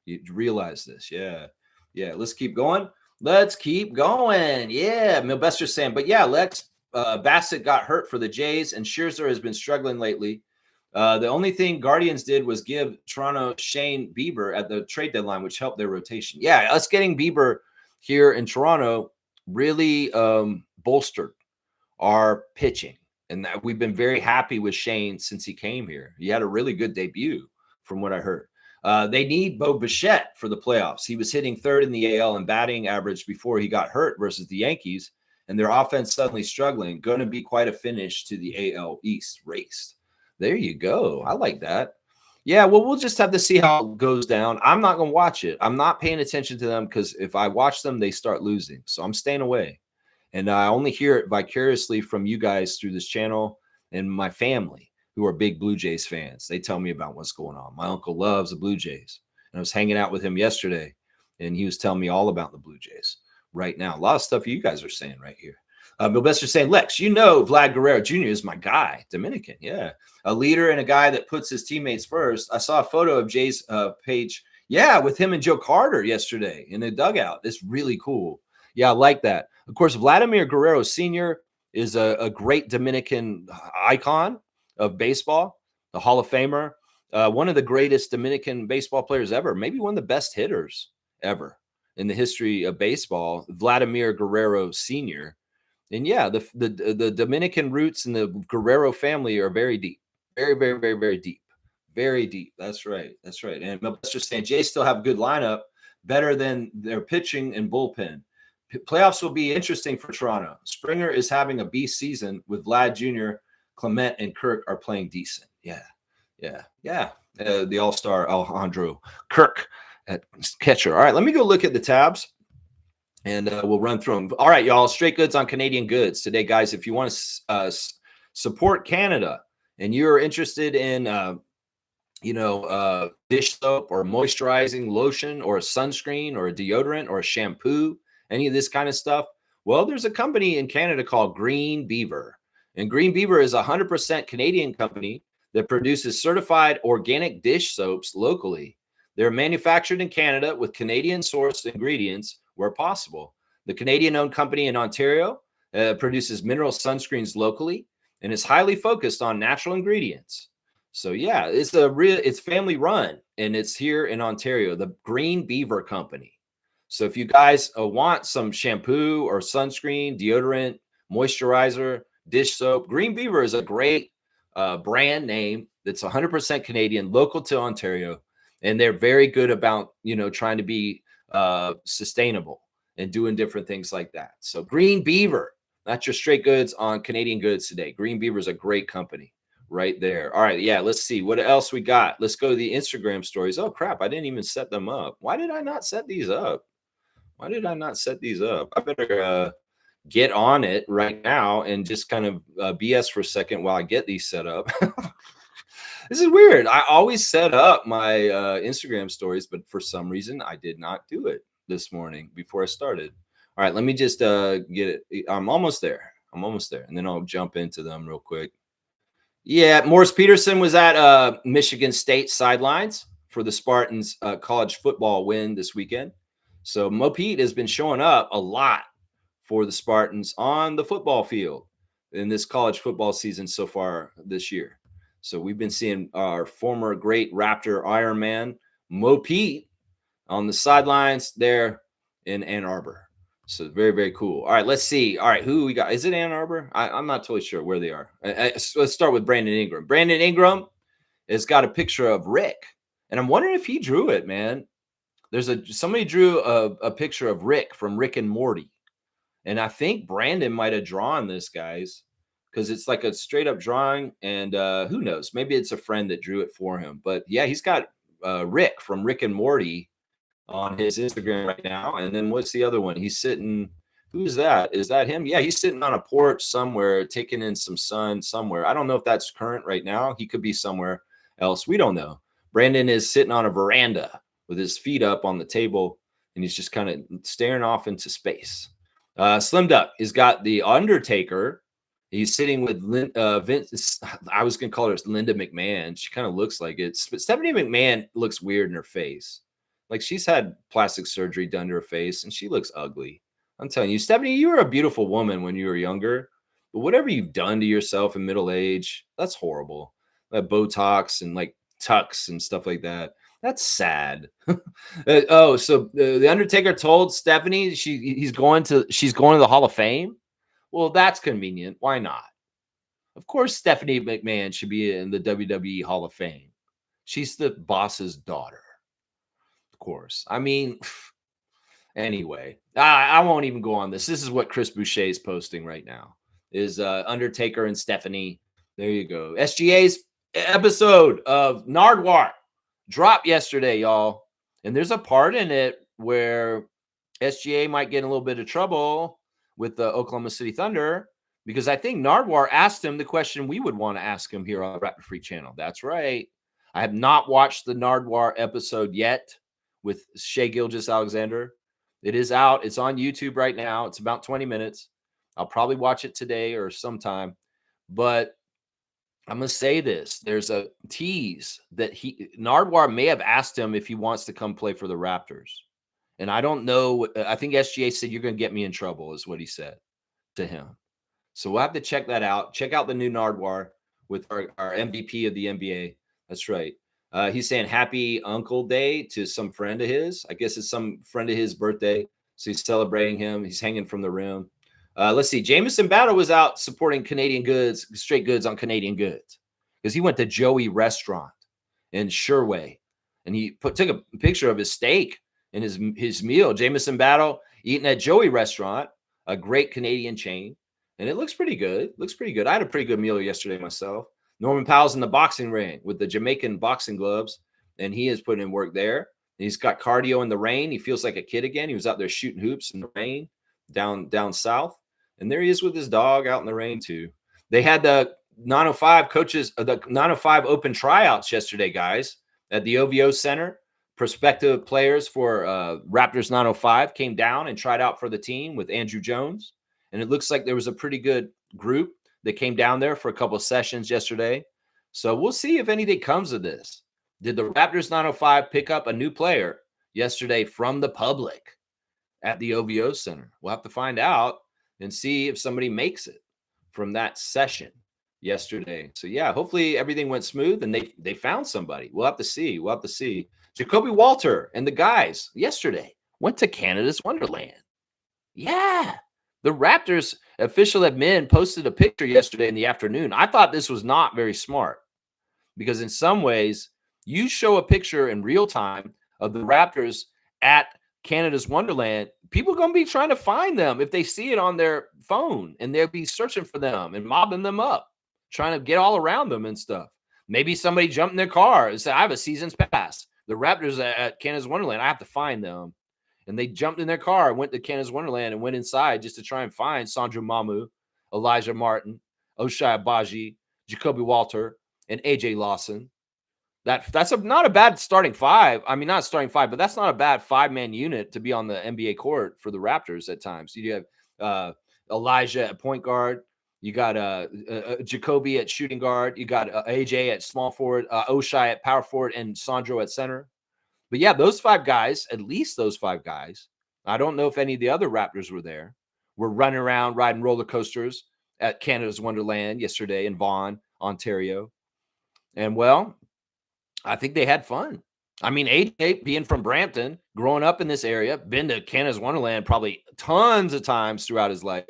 You realize this. Yeah. Yeah. Let's keep going. Let's keep going. Yeah. Milbester's saying, but yeah, Lex Bassett got hurt for the Jays, and Scherzer has been struggling lately. The only thing Guardians did was give Toronto Shane Bieber at the trade deadline, which helped their rotation. Yeah, us getting Bieber here in Toronto really bolstered our pitching. And that we've been very happy with Shane since he came here. He had a really good debut from what I heard. They need Bo Bichette for the playoffs. He was hitting third in the AL and batting average before he got hurt versus the Yankees, and their offense suddenly struggling. Going to be quite a finish to the AL East race. There you go. I like that. Yeah, well, we'll just have to see how it goes down. I'm not going to watch it. I'm not paying attention to them because if I watch them, they start losing. So I'm staying away. And I only hear it vicariously from you guys through this channel and my family who are big Blue Jays fans. They tell me about what's going on. My uncle loves the Blue Jays. And I was hanging out with him yesterday, and he was telling me all about the Blue Jays right now. A lot of stuff you guys are saying right here. Bill Bester's saying, Lex, Vlad Guerrero Jr. is my guy, Dominican. Yeah. A leader and a guy that puts his teammates first. I saw a photo of Jay's page. Yeah, with him and Joe Carter yesterday in the dugout. It's really cool. Yeah, I like that. Of course, Vladimir Guerrero Sr. is a great Dominican icon of baseball, a Hall of Famer, one of the greatest Dominican baseball players ever, maybe one of the best hitters ever in the history of baseball, Vladimir Guerrero Sr. And yeah, the Dominican roots in the Guerrero family are very deep, very, very, very, very deep, very deep. That's right. That's right. And Mr. saying Jays still have a good lineup, better than their pitching and bullpen. Playoffs will be interesting for Toronto. Springer is having a B season with Vlad Jr., Clement, and Kirk are playing decent. Yeah. The all-star Alejandro Kirk at catcher. All right, let me go look at the tabs. And we'll run through them. All right, y'all. Straight goods on Canadian goods today, guys. If you want to support Canada and you're interested in, dish soap or moisturizing lotion or a sunscreen or a deodorant or a shampoo, any of this kind of stuff, Well, there's a company in Canada called Green Beaver. And Green Beaver is a 100% Canadian company that produces certified organic dish soaps locally. They're manufactured in Canada with Canadian sourced ingredients where possible. The Canadian owned company in Ontario produces mineral sunscreens locally and is highly focused on natural ingredients. So yeah, it's family run and it's here in Ontario, the Green Beaver Company. So if you guys want some shampoo or sunscreen, deodorant, moisturizer, dish soap, Green Beaver is a great brand name that's 100% Canadian, local to Ontario, and they're very good about trying to be sustainable and doing different things like that. So Green Beaver, that's your straight goods on Canadian goods today. Green Beaver is a great company right there. All right, yeah, let's see what else we got. Let's go to the Instagram stories. Oh crap, I didn't even set them up. Why did I not set these up? I better get on it right now and just kind of BS for a second while I get these set up. This is weird. I always set up my Instagram stories, but for some reason I did not do it this morning before I started. All right, let me just get it. I'm almost there. And then I'll jump into them real quick. Yeah, Morris Peterson was at Michigan State sidelines for the Spartans college football win this weekend. So Mo Pete has been showing up a lot for the Spartans on the football field in this college football season so far this year. So we've been seeing our former great Raptor Iron Man, Mo Pete, on the sidelines there in Ann Arbor. So very, very cool. All right, let's see. All right, who we got? Is it Ann Arbor? I'm not totally sure where they are. Let's start with Brandon Ingram. Brandon Ingram has got a picture of Rick, and I'm wondering if he drew it, man. Somebody drew a picture of Rick from Rick and Morty, and I think Brandon might have drawn this, guys, because it's like a straight up drawing. And who knows? Maybe it's a friend that drew it for him. But yeah, he's got Rick from Rick and Morty on his Instagram right now. And then what's the other one? He's sitting. Who's that? Is that him? Yeah, he's sitting on a porch somewhere, taking in some sun somewhere. I don't know if that's current right now. He could be somewhere else. We don't know. Brandon is sitting on a veranda with his feet up on the table, and he's just kind of staring off into space. Slim Duck has got the Undertaker. He's sitting with Vince. I was going to call her Linda McMahon. She kind of looks like it. But Stephanie McMahon looks weird in her face. Like she's had plastic surgery done to her face, and she looks ugly. I'm telling you, Stephanie, you were a beautiful woman when you were younger. But whatever you've done to yourself in middle age, that's horrible. That Botox and like tucks and stuff like that. That's sad. So the Undertaker told Stephanie she's going to the Hall of Fame. Well, that's convenient. Why not? Of course, Stephanie McMahon should be in the WWE Hall of Fame. She's the boss's daughter. Of course. I mean, anyway, I won't even go on this. This is what Chris Boucher is posting right now. Is Undertaker and Stephanie. There you go. SGA's episode of Nardwuar dropped yesterday, y'all. And there's a part in it where SGA might get in a little bit of trouble with the Oklahoma City Thunder because I think Nardwuar asked him the question we would want to ask him here on the Raptor Freak channel. That's right. I have not watched the Nardwuar episode yet with Shai Gilgeous-Alexander. It is out. It's on YouTube right now. It's about 20 minutes. I'll probably watch it today or sometime. But I'm going to say this. There's a tease that Nardwuar may have asked him if he wants to come play for the Raptors. And I don't know. I think SGA said, "You're going to get me in trouble," is what he said to him. So we'll have to check that out. Check out the new Nardwuar with our MVP of the NBA. That's right. He's saying happy Uncle Day to some friend of his. I guess it's some friend of his birthday. So he's celebrating him. He's hanging from the rim. Let's see. Jamison Battle was out supporting Canadian goods, straight goods on Canadian goods, because he went to Joey Restaurant in Sherway, and he took a picture of his steak and his meal. Jamison Battle eating at Joey Restaurant, a great Canadian chain, and it looks pretty good. I had a pretty good meal yesterday myself. Norman Powell's in the boxing ring with the Jamaican boxing gloves, and he is putting in work there. He's got cardio in the rain. He feels like a kid again. He was out there shooting hoops in the rain down south. And there he is with his dog out in the rain too. They had the 905 coaches, the 905 open tryouts yesterday, guys, at the OVO Center. Prospective players for Raptors 905 came down and tried out for the team with Andrew Jones. And it looks like there was a pretty good group that came down there for a couple of sessions yesterday. So we'll see if anything comes of this. Did the Raptors 905 pick up a new player yesterday from the public at the OVO Center? We'll have to find out and see if somebody makes it from that session yesterday. So yeah, hopefully everything went smooth and they found somebody. We'll have to see. We'll have to see. Jacoby Walter and the guys yesterday went to Canada's Wonderland. Yeah. The Raptors official admin posted a picture yesterday in the afternoon. I thought this was not very smart because in some ways, you show a picture in real time of the Raptors at Canada's Wonderland, people are going to be trying to find them if they see it on their phone, and they'll be searching for them and mobbing them up, trying to get all around them and stuff. Maybe somebody jumped in their car and said, I have a season's pass. The Raptors at Canada's Wonderland, I have to find them. And they jumped in their car, went to Canada's Wonderland, and went inside just to try and find Sandro Mamu, Elijah Martin, Oshai Abaji, Jacoby Walter, and AJ Lawson. That's not a bad starting five. I mean, not starting five, but that's not a bad five-man unit to be on the NBA court for the Raptors at times. You have Elijah at point guard. You got Jacoby at shooting guard. You got AJ at small forward, Oshai at power forward, and Sandro at center. But yeah, those five guys, at least those five guys, I don't know if any of the other Raptors were there, were running around riding roller coasters at Canada's Wonderland yesterday in Vaughan, Ontario. And well, I think they had fun. I mean, AJ, being from Brampton, growing up in this area, been to Canada's Wonderland probably tons of times throughout his life,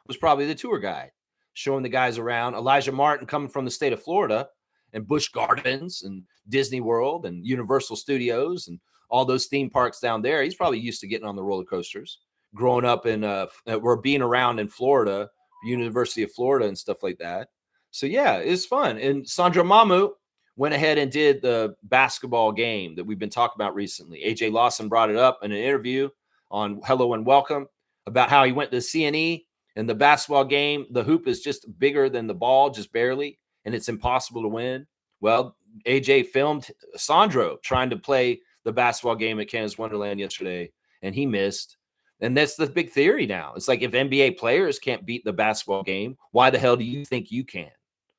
was probably the tour guide, showing the guys around. Elijah Martin, coming from the state of Florida, and Busch Gardens and Disney World and Universal Studios and all those theme parks down there. He's probably used to getting on the roller coasters, growing up in or being around in Florida, University of Florida and stuff like that. So yeah, it's fun. And Sandro Mamu went ahead and did the basketball game that we've been talking about recently. AJ Lawson brought it up in an interview on Hello and Welcome about how he went to CNE and the basketball game. The hoop is just bigger than the ball, just barely, and it's impossible to win. Well, AJ filmed Sandro trying to play the basketball game at Canada's Wonderland yesterday, and he missed. And that's the big theory now. It's like if NBA players can't beat the basketball game, why the hell do you think you can?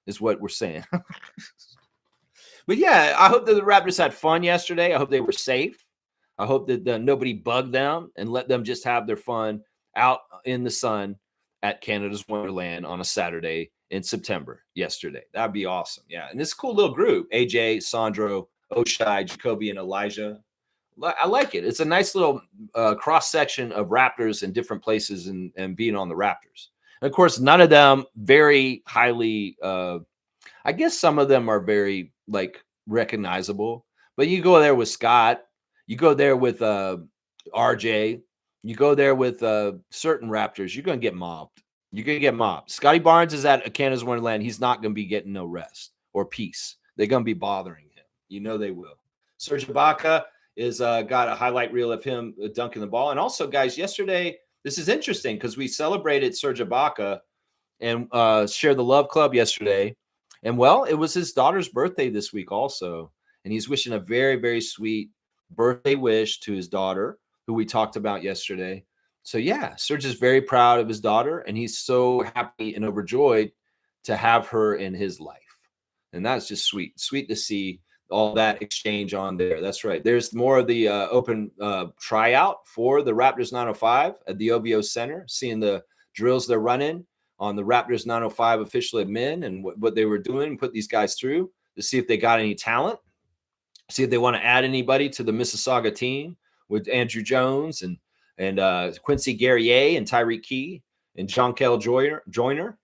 Is what we're saying. But yeah, I hope that the Raptors had fun yesterday. I hope they were safe. I hope that nobody bugged them and let them just have their fun out in the sun at Canada's Wonderland on a Saturday in September yesterday. That'd be awesome. Yeah. And this cool little group, AJ, Sandro, Oshai, Jacoby, and Elijah. I like it. It's a nice little cross-section of Raptors in different places and being on the Raptors. And of course, none of them very highly I guess some of them are very like recognizable, but you go there with Scott, you go there with RJ, you go there with certain Raptors, you're going to get mobbed. You're going to get mobbed. Scotty Barnes is at Canada's Wonderland. He's not going to be getting no rest or peace. They're going to be bothering him. You know they will. Serge Ibaka is got a highlight reel of him dunking the ball. And also, guys, yesterday, this is interesting because we celebrated Serge Ibaka and Share the Love Club yesterday. And well, it was his daughter's birthday this week also. And he's wishing a very, very sweet birthday wish to his daughter, who we talked about yesterday. So yeah, Serge is very proud of his daughter, and he's so happy and overjoyed to have her in his life. And that's just sweet. Sweet to see all that exchange on there. That's right. There's more of the open tryout for the Raptors 905 at the OVO Center, seeing the drills they're running on the Raptors 905 official admin and what they were doing, put these guys through to see if they got any talent, see if they want to add anybody to the Mississauga team with Andrew Jones and Quincy Guerrier and Tyreek Key and Jonquel Joyner.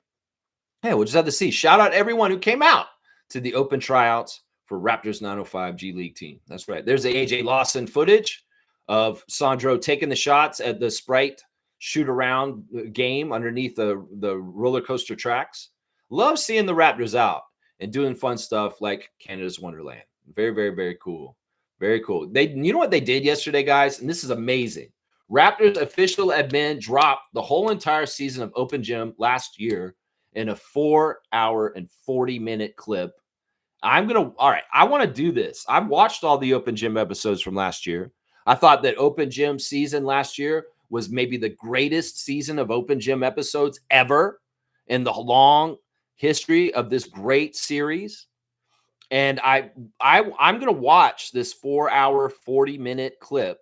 Hey, we'll just have to see. Shout out everyone who came out to the open tryouts for Raptors 905 G League team. That's right. There's the AJ Lawson footage of Sandro taking the shots at the Sprite shoot around game underneath the roller coaster tracks. Love seeing the Raptors out and doing fun stuff like Canada's Wonderland. Very, very, very cool. Very cool. You know what they did yesterday, guys? And this is amazing. Raptors official admin dropped the whole entire season of Open Gym last year in a 4-hour and 40-minute clip. All right, I want to do this. I've watched all the Open Gym episodes from last year. I thought that Open Gym season last year was maybe the greatest season of Open Gym episodes ever in the long history of this great series. And I'm going to watch this 4-hour, 40-minute clip,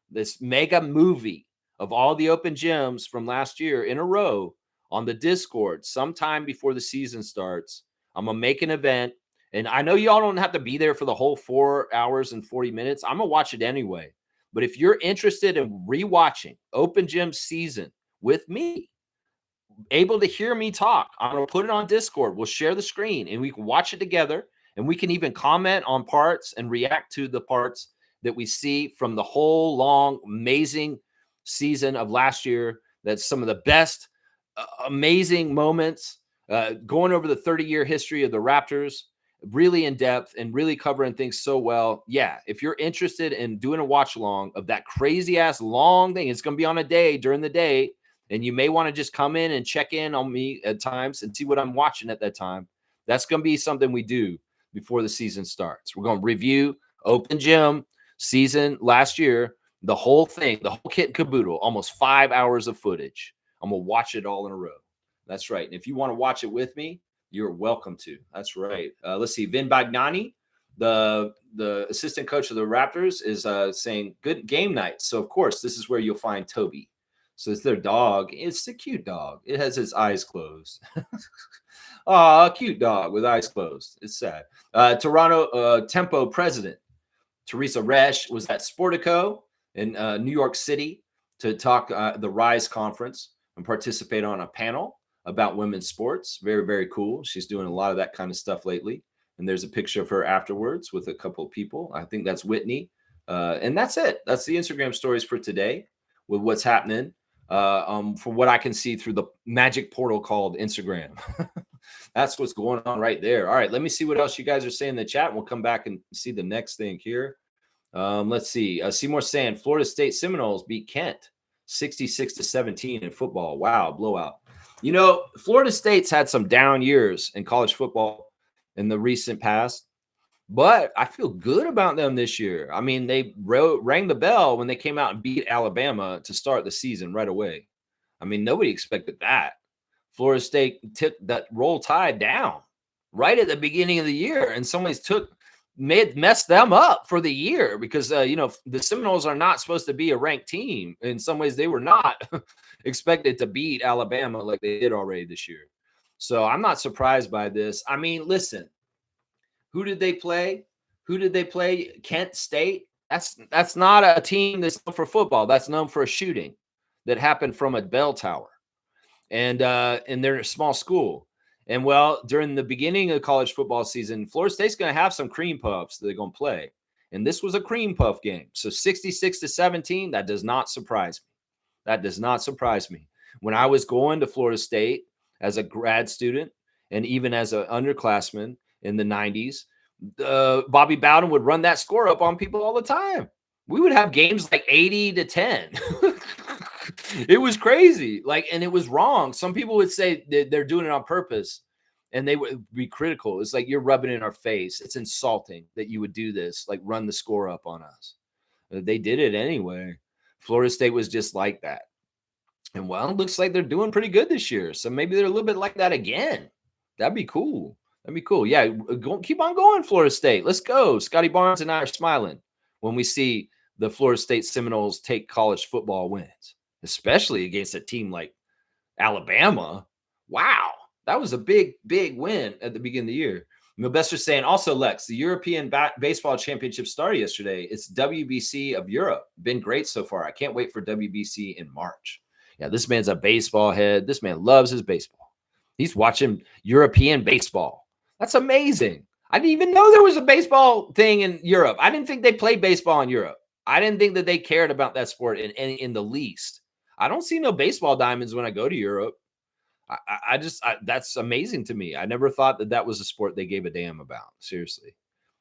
this mega movie of all the Open Gyms from last year in a row on the Discord sometime before the season starts. I'm going to make an event. And I know y'all don't have to be there for the whole 4 hours and 40 minutes. I'm going to watch it anyway. But if you're interested in rewatching Open Gym season with me, able to hear me talk, I'm going to put it on Discord. We'll share the screen and we can watch it together. And we can even comment on parts and react to the parts that we see from the whole long, amazing season of last year. That's some of the best, amazing moments, going over the 30-year history of the Raptors, really in depth and really covering things so well. Yeah, if you're interested in doing a watch along of that crazy ass long thing, it's going to be on a day during the day. And you may want to just come in and check in on me at times and see what I'm watching at that time. That's going to be something we do before the season starts. We're going to review Open Gym season last year, the whole thing, the whole kit and caboodle, almost 5 hours of footage. I'm going to watch it all in a row. That's right. And if you want to watch it with me, you're welcome to. That's right. Let's see. Vin Bagnani, the assistant coach of the Raptors, is saying good game night. So, of course, this is where you'll find Toby. So it's their dog. It's a cute dog. It has its eyes closed. Oh, a cute dog with eyes closed. It's sad. Toronto Tempo president Teresa Resch was at Sportico in New York City to talk the Rise conference and participate on a panel about women's sports. Very, very cool. She's doing a lot of that kind of stuff lately. And there's a picture of her afterwards with a couple of people. I think that's Whitney. And that's it. That's the Instagram stories for today with what's happening. From what I can see through the magic portal called Instagram. That's what's going on right there. All right, let me see what else you guys are saying in the chat. We'll come back and see the next thing here. Let's see. Seymour saying Florida State Seminoles beat Kent 66-17 in football. Wow, blowout. You know, Florida State's had some down years in college football in the recent past. But I feel good about them this year. I mean, they rang the bell when they came out and beat Alabama to start the season right away. I mean, nobody expected that. Florida State took that Roll Tide down right at the beginning of the year, and somebody's messed them up for the year because, the Seminoles are not supposed to be a ranked team. In some ways, they were not expected to beat Alabama like they did already this year. So I'm not surprised by this. I mean, listen. Who did they play? Kent State. That's not a team that's known for football. That's known for a shooting that happened from a bell tower. And they're a small school. And well, during the beginning of college football season, Florida State's going to have some cream puffs that they're going to play. And this was a cream puff game. So 66-17, that does not surprise me. That does not surprise me. When I was going to Florida State as a grad student and even as an underclassman in the 90s, Bobby Bowden would run that score up on people all the time. We would have games like 80-10. It was crazy. And it was wrong. Some people would say that they're doing it on purpose, and they would be critical. It's like, you're rubbing it in our face. It's insulting that you would do this, like run the score up on us. They did it anyway. Florida State was just like that. And well, it looks like they're doing pretty good this year. So maybe they're a little bit like that again. That'd be cool. Yeah, keep on going, Florida State. Let's go. Scotty Barnes and I are smiling when we see the Florida State Seminoles take college football wins, especially against a team like Alabama. Wow, that was a big, big win at the beginning of the year. Milbester's saying also, Lex, the European Baseball Championship started yesterday. It's WBC of Europe. Been great so far. I can't wait for WBC in March. Yeah, this man's a baseball head. This man loves his baseball. He's watching European baseball. That's amazing. I didn't even know there was a baseball thing in Europe. I didn't think they played baseball in Europe. I didn't think that they cared about that sport in the least. I don't see no baseball diamonds when I go to Europe. That's amazing to me. I never thought that was a sport they gave a damn about. Seriously.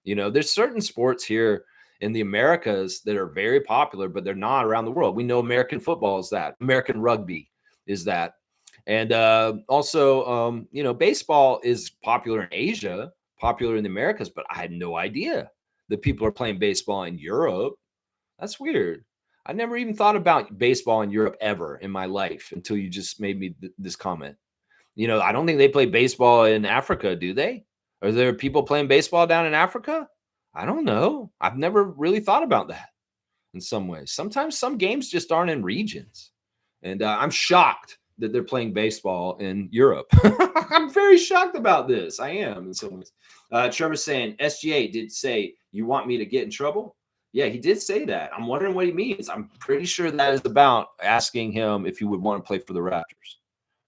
There's certain sports here in the Americas that are very popular, but they're not around the world. We know American football is that. American rugby is that. And also, baseball is popular in Asia, popular in the Americas, but I had no idea that people are playing baseball in Europe. That's weird. I never even thought about baseball in Europe ever in my life until you just made me this comment. I don't think they play baseball in Africa, do they? Are there people playing baseball down in Africa? I don't know. I've never really thought about that in some ways. Sometimes some games just aren't in regions. And I'm shocked that they're playing baseball in Europe. I'm very shocked about this. I am in some ways. Trevor's saying, SGA did say, you want me to get in trouble? Yeah, he did say that. I'm wondering what he means. I'm pretty sure that is about asking him if he would want to play for the Raptors.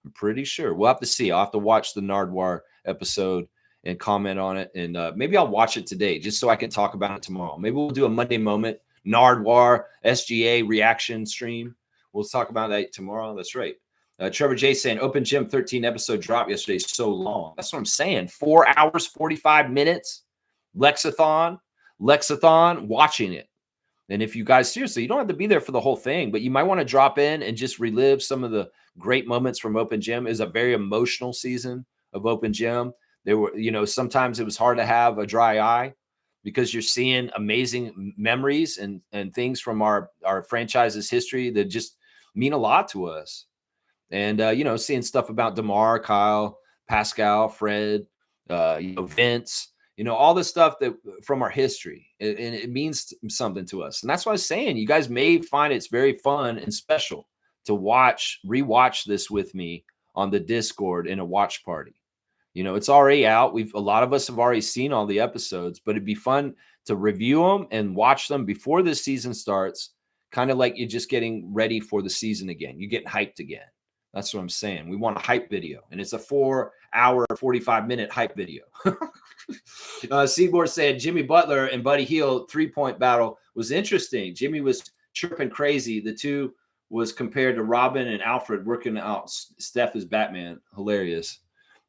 I'm pretty sure. We'll have to see. I'll have to watch the Nardwar episode and comment on it. And maybe I'll watch it today just so I can talk about it tomorrow. Maybe we'll do a Monday Moment Nardwar SGA reaction stream. We'll talk about that tomorrow. That's right. Trevor J saying Open Gym 13 episode drop yesterday. So long. That's what I'm saying. 4 hours, 45 minutes. Lexathon, watching it. And if you guys, seriously, you don't have to be there for the whole thing, but you might want to drop in and just relive some of the great moments from Open Gym. It was a very emotional season of Open Gym. There were, sometimes it was hard to have a dry eye because you're seeing amazing memories and things from our franchise's history that just mean a lot to us. And, seeing stuff about DeMar, Kyle, Pascal, Fred, Vince, all the stuff that from our history, and it means something to us. And that's what I was saying. You guys may find it's very fun and special to rewatch this with me on the Discord in a watch party. It's already out. A lot of us have already seen all the episodes, but it'd be fun to review them and watch them before this season starts, kind of like you're just getting ready for the season again. You're getting hyped again. That's what I'm saying. We want a hype video, and it's a 4 hour, 45-minute hype video. Seaboard said Jimmy Butler and Buddy Hield 3-point battle was interesting. Jimmy was chirping crazy. The two was compared to Robin and Alfred working out Steph as Batman. Hilarious.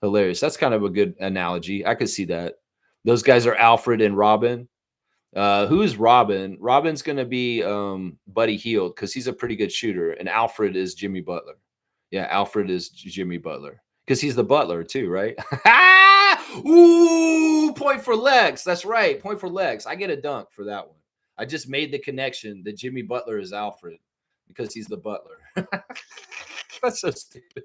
That's kind of a good analogy. I could see that. Those guys are Alfred and Robin. Who is Robin? Robin's going to be Buddy Hield because he's a pretty good shooter, and Alfred is Jimmy Butler. Yeah, Alfred is Jimmy Butler because he's the butler too, right? Ooh, point for Lex. That's right. Point for Lex. I get a dunk for that one. I just made the connection that Jimmy Butler is Alfred because he's the butler. That's so stupid.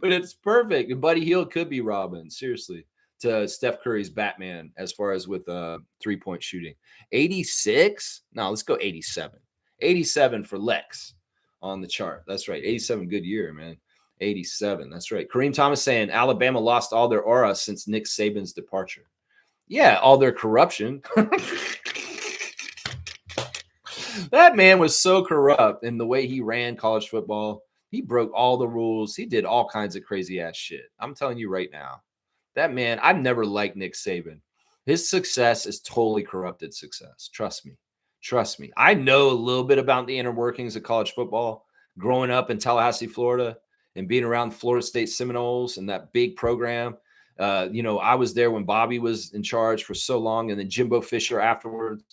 But it's perfect. And Buddy Hield could be Robin, seriously, to Steph Curry's Batman as far as with 3-point shooting. 86? No, let's go 87. 87 for Lex on the chart. That's right. 87, good year, man. 87. That's right. Kareem Thomas saying Alabama lost all their aura since Nick Saban's departure. Yeah, all their corruption. That man was so corrupt in the way he ran college football. He broke all the rules. He did all kinds of crazy ass shit. I'm telling you right now, that man, I've never liked Nick Saban. His success is totally corrupted success. Trust me. I know a little bit about the inner workings of college football, growing up in Tallahassee, Florida, and being around Florida State Seminoles and that big program. I was there when Bobby was in charge for so long, and then Jimbo Fisher afterwards.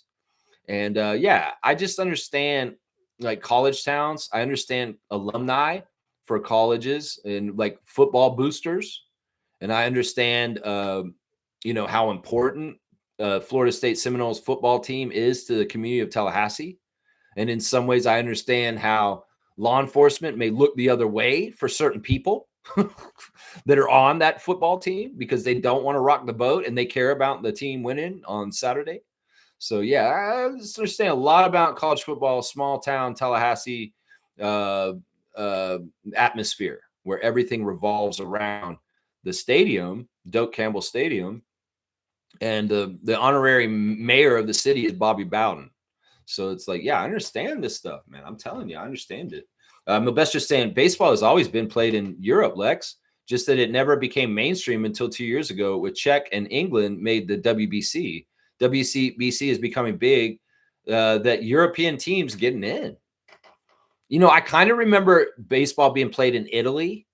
And I just understand like college towns. I understand alumni for colleges and like football boosters. And I understand, how important Florida State Seminoles football team is to the community of Tallahassee. And in some ways, I understand how law enforcement may look the other way for certain people that are on that football team because they don't want to rock the boat and they care about the team winning on Saturday. So, yeah, I just understand a lot about college football, small town Tallahassee atmosphere where everything revolves around the stadium, Doak Campbell Stadium, and the honorary mayor of the city is Bobby Bowden. So it's like, yeah, I understand this stuff, man. I'm telling you, I understand it. Milbest just saying baseball has always been played in Europe, Lex, just that it never became mainstream until 2 years ago with Czech and England made the WBC. WBC is becoming big, that European teams getting in. I kind of remember baseball being played in Italy,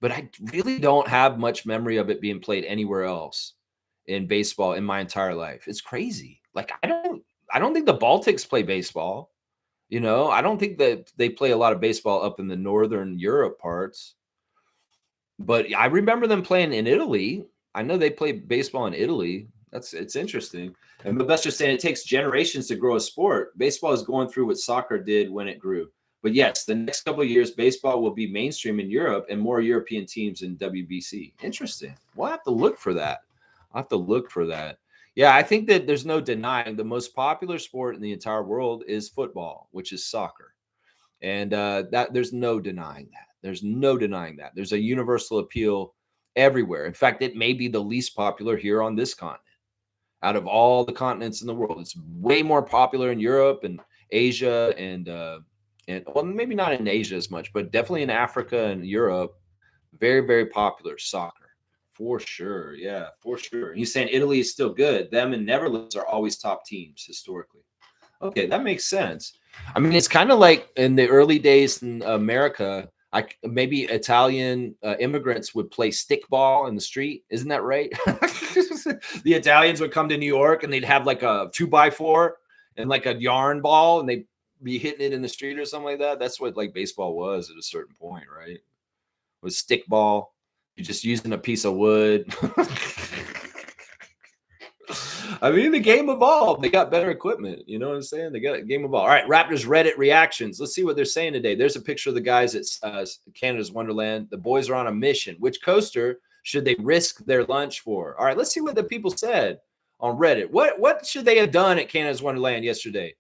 but I really don't have much memory of it being played anywhere else in baseball in my entire life. It's crazy. Like, I don't think the Baltics play baseball. I don't think that they play a lot of baseball up in the Northern Europe parts. But I remember them playing in Italy. I know they play baseball in Italy. It's interesting. But that's just saying it takes generations to grow a sport. Baseball is going through what soccer did when it grew. But yes, the next couple of years, baseball will be mainstream in Europe and more European teams in WBC. Interesting. We'll have to look for that. I'll have to look for that. Yeah, I think that there's no denying the most popular sport in the entire world is football, which is soccer. And that there's no denying that. There's no denying that. There's a universal appeal everywhere. In fact, it may be the least popular here on this continent. Out of all the continents in the world, it's way more popular in Europe and Asia and well, maybe not in Asia as much, but definitely in Africa and Europe. Very, very popular soccer for sure. Yeah, for sure. He's saying Italy is still good. Them and Netherlands are always top teams historically. Okay, that makes sense. I mean, it's kind of like in the early days in America, maybe Italian immigrants would play stickball in the street. Isn't that right? The Italians would come to New York and they'd have like a 2x4 and like a yarn ball and they'd be hitting it in the street or something like that. That's what like baseball was at a certain point, right? It was stickball. You're just using a piece of wood. I mean, the game evolved. They got better equipment. You know what I'm saying? They got a game evolved. All right, Raptors Reddit reactions. Let's see what they're saying today. There's a picture of the guys at Canada's Wonderland. The boys are on a mission. Which coaster should they risk their lunch for? All right, let's see what the people said on Reddit. What should they have done at Canada's Wonderland yesterday?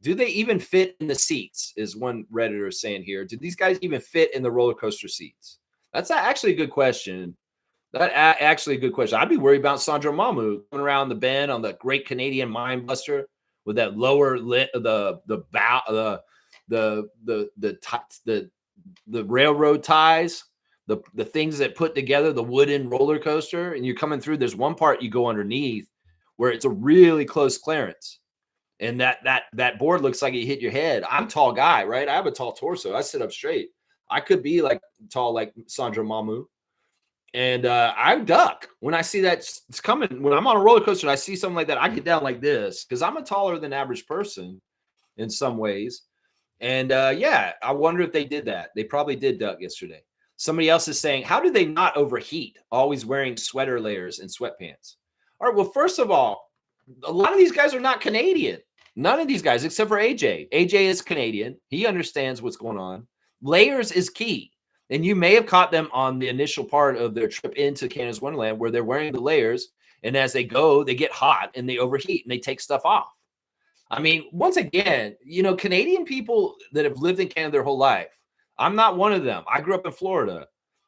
Do they even fit in the seats, is one Redditor saying here. Did these guys even fit in the roller coaster seats? That's actually a good question. That actually a good question. I'd be worried about Sandro Mamu coming around the bend on the Great Canadian Mind Buster with that lower lit the railroad ties, the things that put together the wooden roller coaster, and you're coming through. There's one part you go underneath where it's a really close clearance, and that board looks like it hit your head. I'm a tall guy, right? I have a tall torso. I sit up straight. I could be like tall like Sandro Mamu. And I duck when I see that it's coming. When I'm on a roller coaster and I see something like that, I get down like this because I'm a taller than average person in some ways. And yeah, I wonder if they did that. They probably did duck yesterday. Somebody else is saying, how do they not overheat? Always wearing sweater layers and sweatpants. All right, well, first of all, a lot of these guys are not Canadian. None of these guys, except for AJ. AJ is Canadian. He understands what's going on. Layers is key. And you may have caught them on the initial part of their trip into Canada's Wonderland where they're wearing the layers. And as they go, they get hot and they overheat and they take stuff off. I mean, once again, you know, Canadian people that have lived in Canada their whole life, I'm not one of them. I grew up in Florida.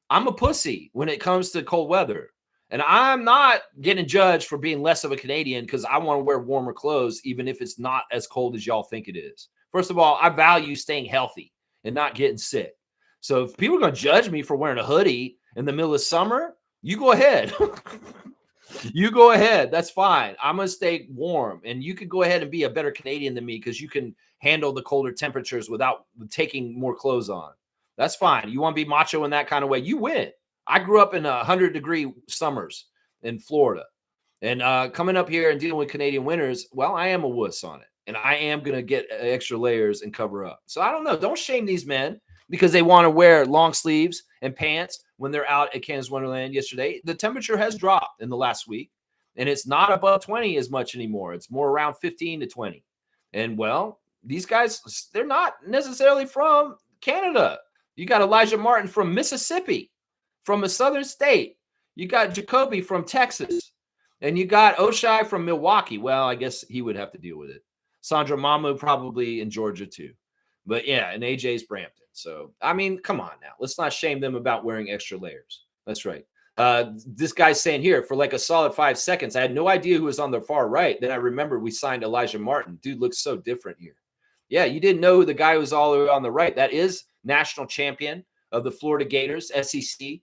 I'm a pussy when it comes to cold weather. And I'm not getting judged for being less of a Canadian because I want to wear warmer clothes, even if it's not as cold as y'all think it is. First of all, I value staying healthy and not getting sick. So if people are going to judge me for wearing a hoodie in the middle of summer, you go ahead. You go ahead. That's fine. I'm going to stay warm. And you can go ahead and be a better Canadian than me because you can handle the colder temperatures without taking more clothes on. That's fine. You want to be macho in that kind of way, you win. I grew up in 100-degree summers in Florida. And coming up here and dealing with Canadian winters, well, I am a wuss on it. And I am going to get extra layers and cover up. So I don't know. Don't shame these men because they want to wear long sleeves and pants when they're out at Canada's Wonderland yesterday. The temperature has dropped in the last week, and it's not above 20 as much anymore. It's more around 15 to 20. And, well, these guys, they're not necessarily from Canada. You got Elijah Martin from Mississippi, from a southern state. You got Jacoby from Texas, and you got Oshai from Milwaukee. Well, I guess he would have to deal with it. Sandro Mamu probably in Georgia, too. But, yeah, and AJ's Brampton. So, I mean, come on now. Let's not shame them about wearing extra layers. That's right. This guy's saying here, for like a solid 5 seconds, I had no idea who was on the far right. Then I remember we signed Elijah Martin. Dude looks so different here. Yeah, you didn't know who the guy was all the way on the right. That is national champion of the Florida Gators, SEC,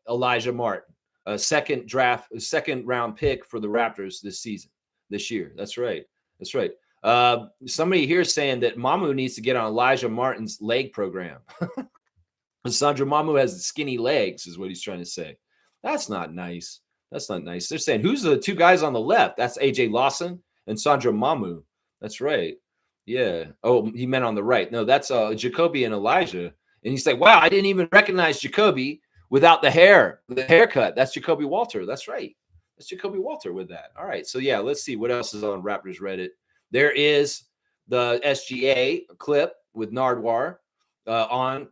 Elijah Martin. Second round pick for the Raptors this year. That's right. That's right. Somebody here is saying that Mamu needs to get on Elijah Martin's leg program. Sandro Mamu has skinny legs, is what he's trying to say. That's not nice. That's not nice. They're saying, who's the two guys on the left? That's AJ Lawson and Sandro Mamu. That's right. Yeah. Oh, he meant on the right. No, that's Jacoby and Elijah. And he's like, wow, I didn't even recognize Jacoby without the haircut. That's Jacoby Walter. That's right. That's Jacoby Walter with that. All right. So yeah, let's see what else is on Raptors Reddit. There is the SGA clip with Nardwar on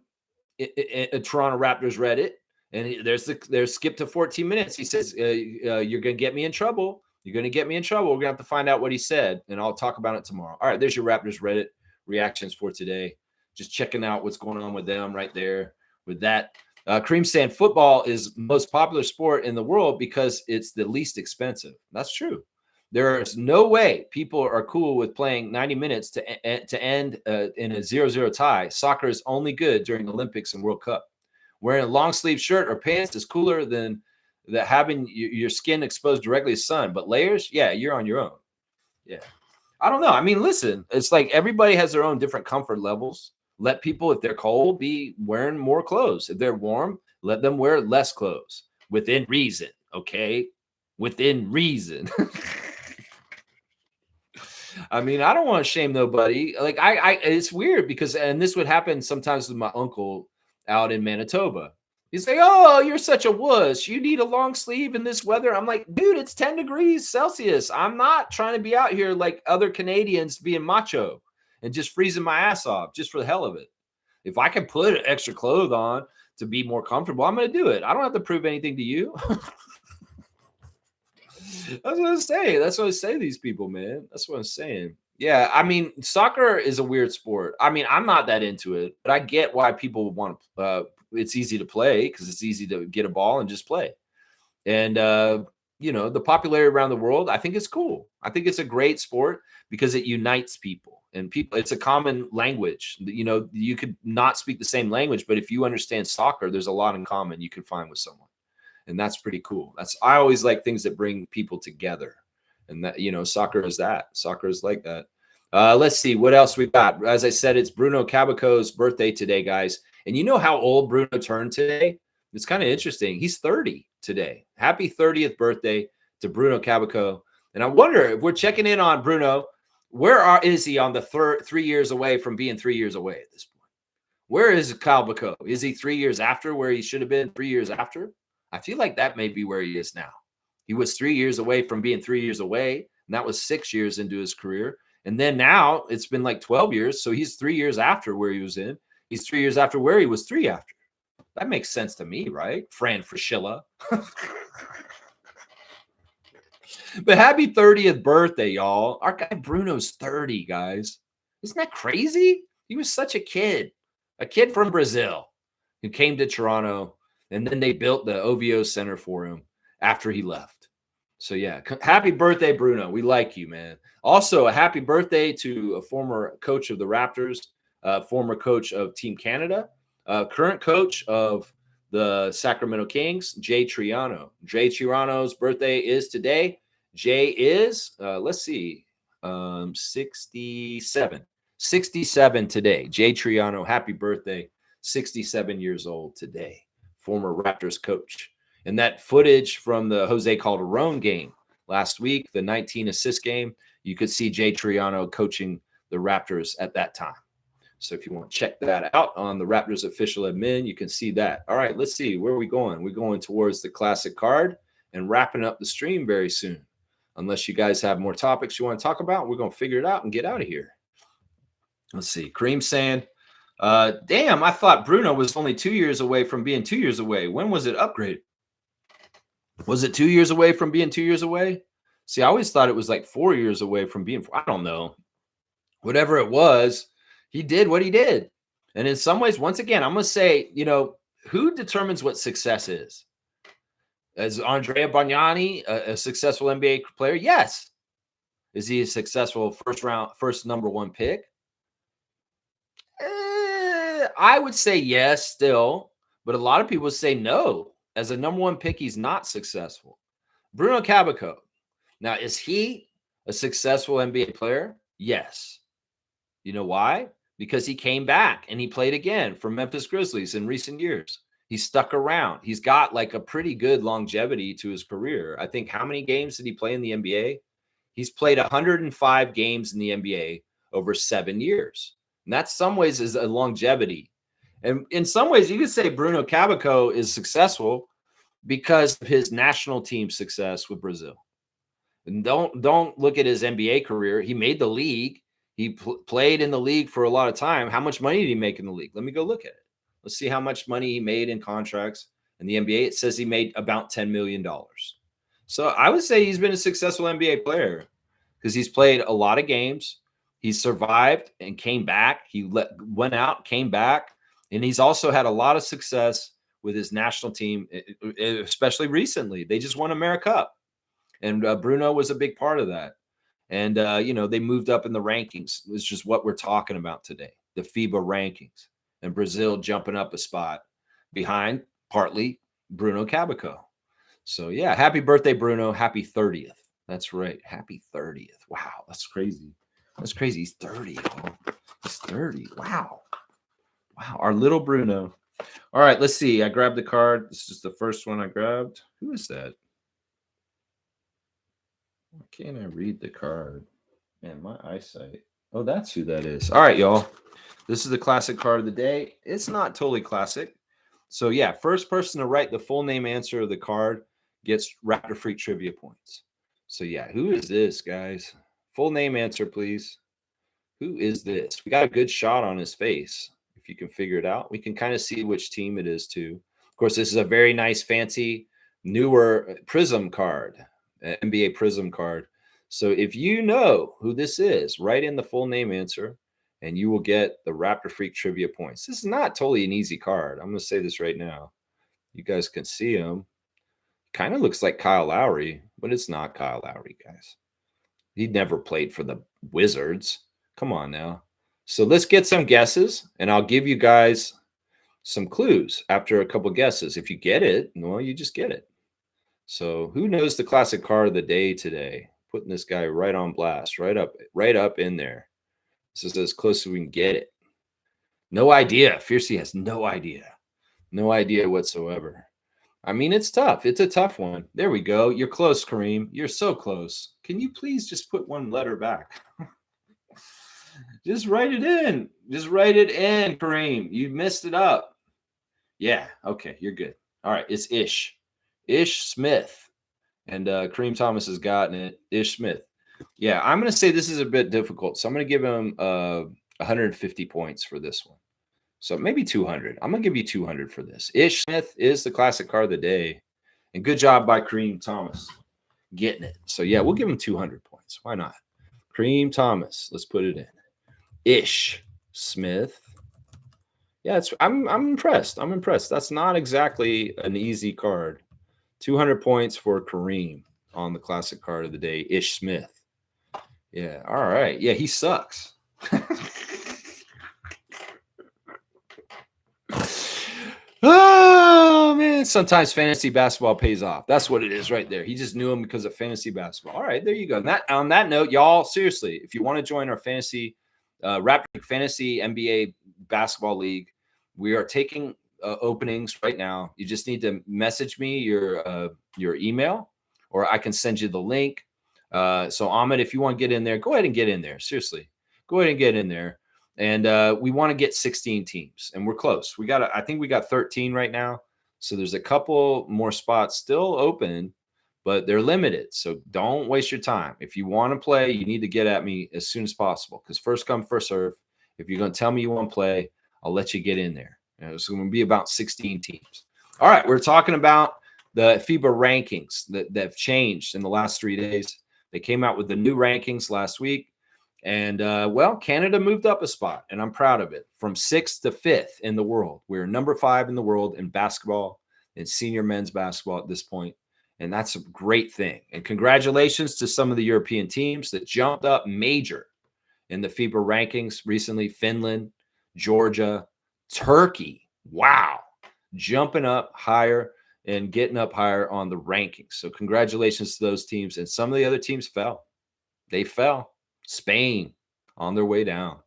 Toronto Raptors Reddit. And there's skip to 14 minutes. He says, you're going to get me in trouble. You're going to get me in trouble. We're going to have to find out what he said, and I'll talk about it tomorrow. All right, there's your Raptors Reddit reactions for today. Just checking out what's going on with them right there with that. Kareem saying football is the most popular sport in the world because it's the least expensive. That's true. There is no way people are cool with playing 90 minutes to end in a 0-0 tie. Soccer is only good during Olympics and World Cup. Wearing a long sleeve shirt or pants is cooler than having your skin exposed directly to sun. But layers, yeah, you're on your own. Yeah. I don't know. I mean, listen, it's like everybody has their own different comfort levels. Let people, if they're cold, be wearing more clothes. If they're warm, let them wear less clothes within reason. Okay. Within reason. I mean, I don't want to shame nobody. Like it's weird because, and this would happen sometimes with my uncle out in Manitoba. He's like, oh, you're such a wuss. You need a long sleeve in this weather. I'm like, dude, it's 10 degrees Celsius. I'm not trying to be out here like other Canadians being macho and just freezing my ass off just for the hell of it. If I can put extra clothes on to be more comfortable, I'm going to do it. I don't have to prove anything to you. That's what I say. That's what I say to these people, man. That's what I'm saying. Yeah, I mean, soccer is a weird sport. I mean, I'm not that into it, but I get why people want to. It's easy to play because it's easy to get a ball and just play. And the popularity around the world, I think it's cool. I think it's a great sport because it unites people and people. It's a common language. You could not speak the same language, but if you understand soccer, there's a lot in common you can find with someone. And that's pretty cool. I always like things that bring people together. And that, soccer is that. Soccer is like that. Let's see what else we've got. As I said, it's Bruno Cabaco's birthday today, guys. And you know how old Bruno turned today? It's kind of interesting. He's 30 today. Happy 30th birthday to Bruno Cabaco. And I wonder if we're checking in on Bruno, is he on the 3 years away from being 3 years away at this point? Where is Cabaco? Is he 3 years after where he should have been 3 years after? I feel like that may be where he is now. He was 3 years away from being 3 years away, and that was 6 years into his career. And then now it's been like 12 years, so he's 3 years after where he was in. He's 3 years after where he was 3 after. That makes sense to me, right? Fran Fraschilla. But happy 30th birthday, y'all. Our guy Bruno's 30, guys. Isn't that crazy? He was such a kid from Brazil who came to Toronto. And then they built the OVO Center for him after he left. So, yeah, happy birthday, Bruno. We like you, man. Also, a happy birthday to a former coach of the Raptors, former coach of Team Canada, current coach of the Sacramento Kings, Jay Triano. Jay Triano's birthday is today. Jay is, 67. 67 today. Jay Triano, happy birthday. 67 years old today. Former Raptors coach. And that footage from the Jose Calderon game last week, the 19 assist game, you could see Jay Triano coaching the Raptors at that time. So if you want to check that out on the Raptors official admin, you can see that. All right, let's see. Where are we going? We're going towards the classic card and wrapping up the stream very soon. Unless you guys have more topics you want to talk about, we're going to figure it out and get out of here. Let's see. Kareem saying, damn, I thought Bruno was only 2 years away from being 2 years away. When was it upgraded? Was it 2 years away from being 2 years away? See, I always thought it was like 4 years away from being, I don't know. Whatever it was, he did what he did. And in some ways, once again, I'm going to say, who determines what success is? Is Andrea Bargnani a successful NBA player? Yes. Is he a successful first number one pick? I would say yes still, but a lot of people say no. As a number one pick, he's not successful. Bruno Cabaco. Now, is he a successful NBA player? Yes. You know why? Because he came back and he played again for Memphis Grizzlies in recent years. He stuck around. He's got like a pretty good longevity to his career. I think how many games did he play in the NBA? He's played 105 games in the NBA over 7 years. And that some ways is a longevity. And in some ways, you could say Bruno Cabaco is successful because of his national team success with Brazil. And don't look at his NBA career. He made the league. He played in the league for a lot of time. How much money did he make in the league? Let me go look at it. Let's see how much money he made in contracts in the NBA. It says he made about $10 million. So I would say he's been a successful NBA player because he's played a lot of games. He survived and came back. He went out, came back, and he's also had a lot of success with his national team, especially recently. They just won America Cup, and Bruno was a big part of that. And, they moved up in the rankings, which is what we're talking about today, the FIBA rankings, and Brazil jumping up a spot behind partly Bruno Cabico. So, yeah, happy birthday, Bruno. Happy 30th. That's right. Happy 30th. Wow, that's crazy. That's crazy. He's 30. He's 30. Wow. Wow, our little Bruno. All right, let's see. I grabbed the card. This is the first one I grabbed. Who is that? Why can't I read the card? Man, my eyesight. Oh, that's who that is. All right, y'all. This is the classic card of the day. It's not totally classic. So, yeah, first person to write the full name answer of the card gets Raptor Freak trivia points. So, yeah, who is this, guys? Full name answer, please. Who is this? We got a good shot on his face. If you can figure it out, we can kind of see which team it is, too. Of course, this is a very nice, fancy, newer Prism card, NBA Prism card. So if you know who this is, write in the full name answer, and you will get the Raptor Freak trivia points. This is not totally an easy card. I'm going to say this right now. You guys can see him. Kind of looks like Kyle Lowry, but it's not Kyle Lowry, guys. He never played for the Wizards. Come on now. So let's get some guesses, and I'll give you guys some clues after a couple guesses. If you get it, well, you just get it. So who knows the classic card of the day today? Putting this guy right on blast, right up in there. This is as close as we can get it. No idea. Fiercey has no idea. No idea whatsoever. I mean, it's tough. It's a tough one. There we go. You're close, Kareem. You're so close. Can you please just put one letter back? Just write it in. Just write it in, Kareem. You messed it up. Yeah. Okay. You're good. All right. It's Ish. Ish Smith. And Kareem Thomas has gotten it. Ish Smith. Yeah. I'm going to say this is a bit difficult. So I'm going to give him 150 points for this one. So maybe 200. I'm going to give you 200 for this. Ish Smith is the classic card of the day. And good job by Kareem Thomas getting it. So, yeah, we'll give him 200 points. Why not? Kareem Thomas. Let's put it in. Ish Smith. Yeah, I'm impressed. I'm impressed. That's not exactly an easy card. 200 points for Kareem on the classic card of the day. Ish Smith. Yeah, all right. Yeah, he sucks. Oh, man. Sometimes fantasy basketball pays off. That's what it is right there. He just knew him because of fantasy basketball. All right, there you go. On that note, y'all, seriously, if you want to join our fantasy Raptor Fantasy NBA Basketball League, we are taking openings right now. You just need to message me your email, or I can send you the link. So, Ahmed, if you want to get in there, go ahead and get in there. Seriously, go ahead and get in there. And we want to get 16 teams, and we're close. I think we got 13 right now. So there's a couple more spots still open, but they're limited. So don't waste your time. If you want to play, you need to get at me as soon as possible, because first come, first serve. If you're going to tell me you want to play, I'll let you get in there. It's going to be about 16 teams. All right, we're talking about the FIBA rankings that have changed in the last 3 days. They came out with the new rankings last week. And, Canada moved up a spot, and I'm proud of it. From 6th to 5th in the world. We're number 5 in the world in basketball, in senior men's basketball at this point. And that's a great thing. And congratulations to some of the European teams that jumped up major in the FIBA rankings recently. Finland, Georgia, Turkey. Wow. Jumping up higher and getting up higher on the rankings. So congratulations to those teams. And some of the other teams fell. They fell. Spain on their way down.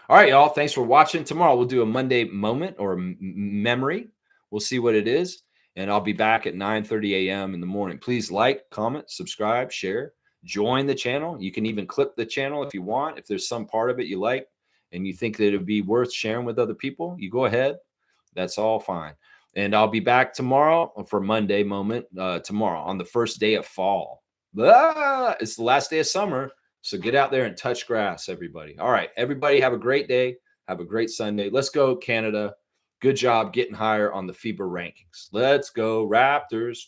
All right, y'all. Thanks for watching. Tomorrow we'll do a Monday moment or memory. We'll see what it is. And I'll be back at 9:30 a.m. in the morning. Please like, comment, subscribe, share, join the channel. You can even clip the channel if you want. If there's some part of it you like and you think that it would be worth sharing with other people, you go ahead. That's all fine. And I'll be back tomorrow for Monday moment, tomorrow on the first day of fall. It's the last day of summer. So get out there and touch grass, everybody. All right, everybody have a great day. Have a great Sunday. Let's go, Canada. Good job getting higher on the FIBA rankings. Let's go, Raptors.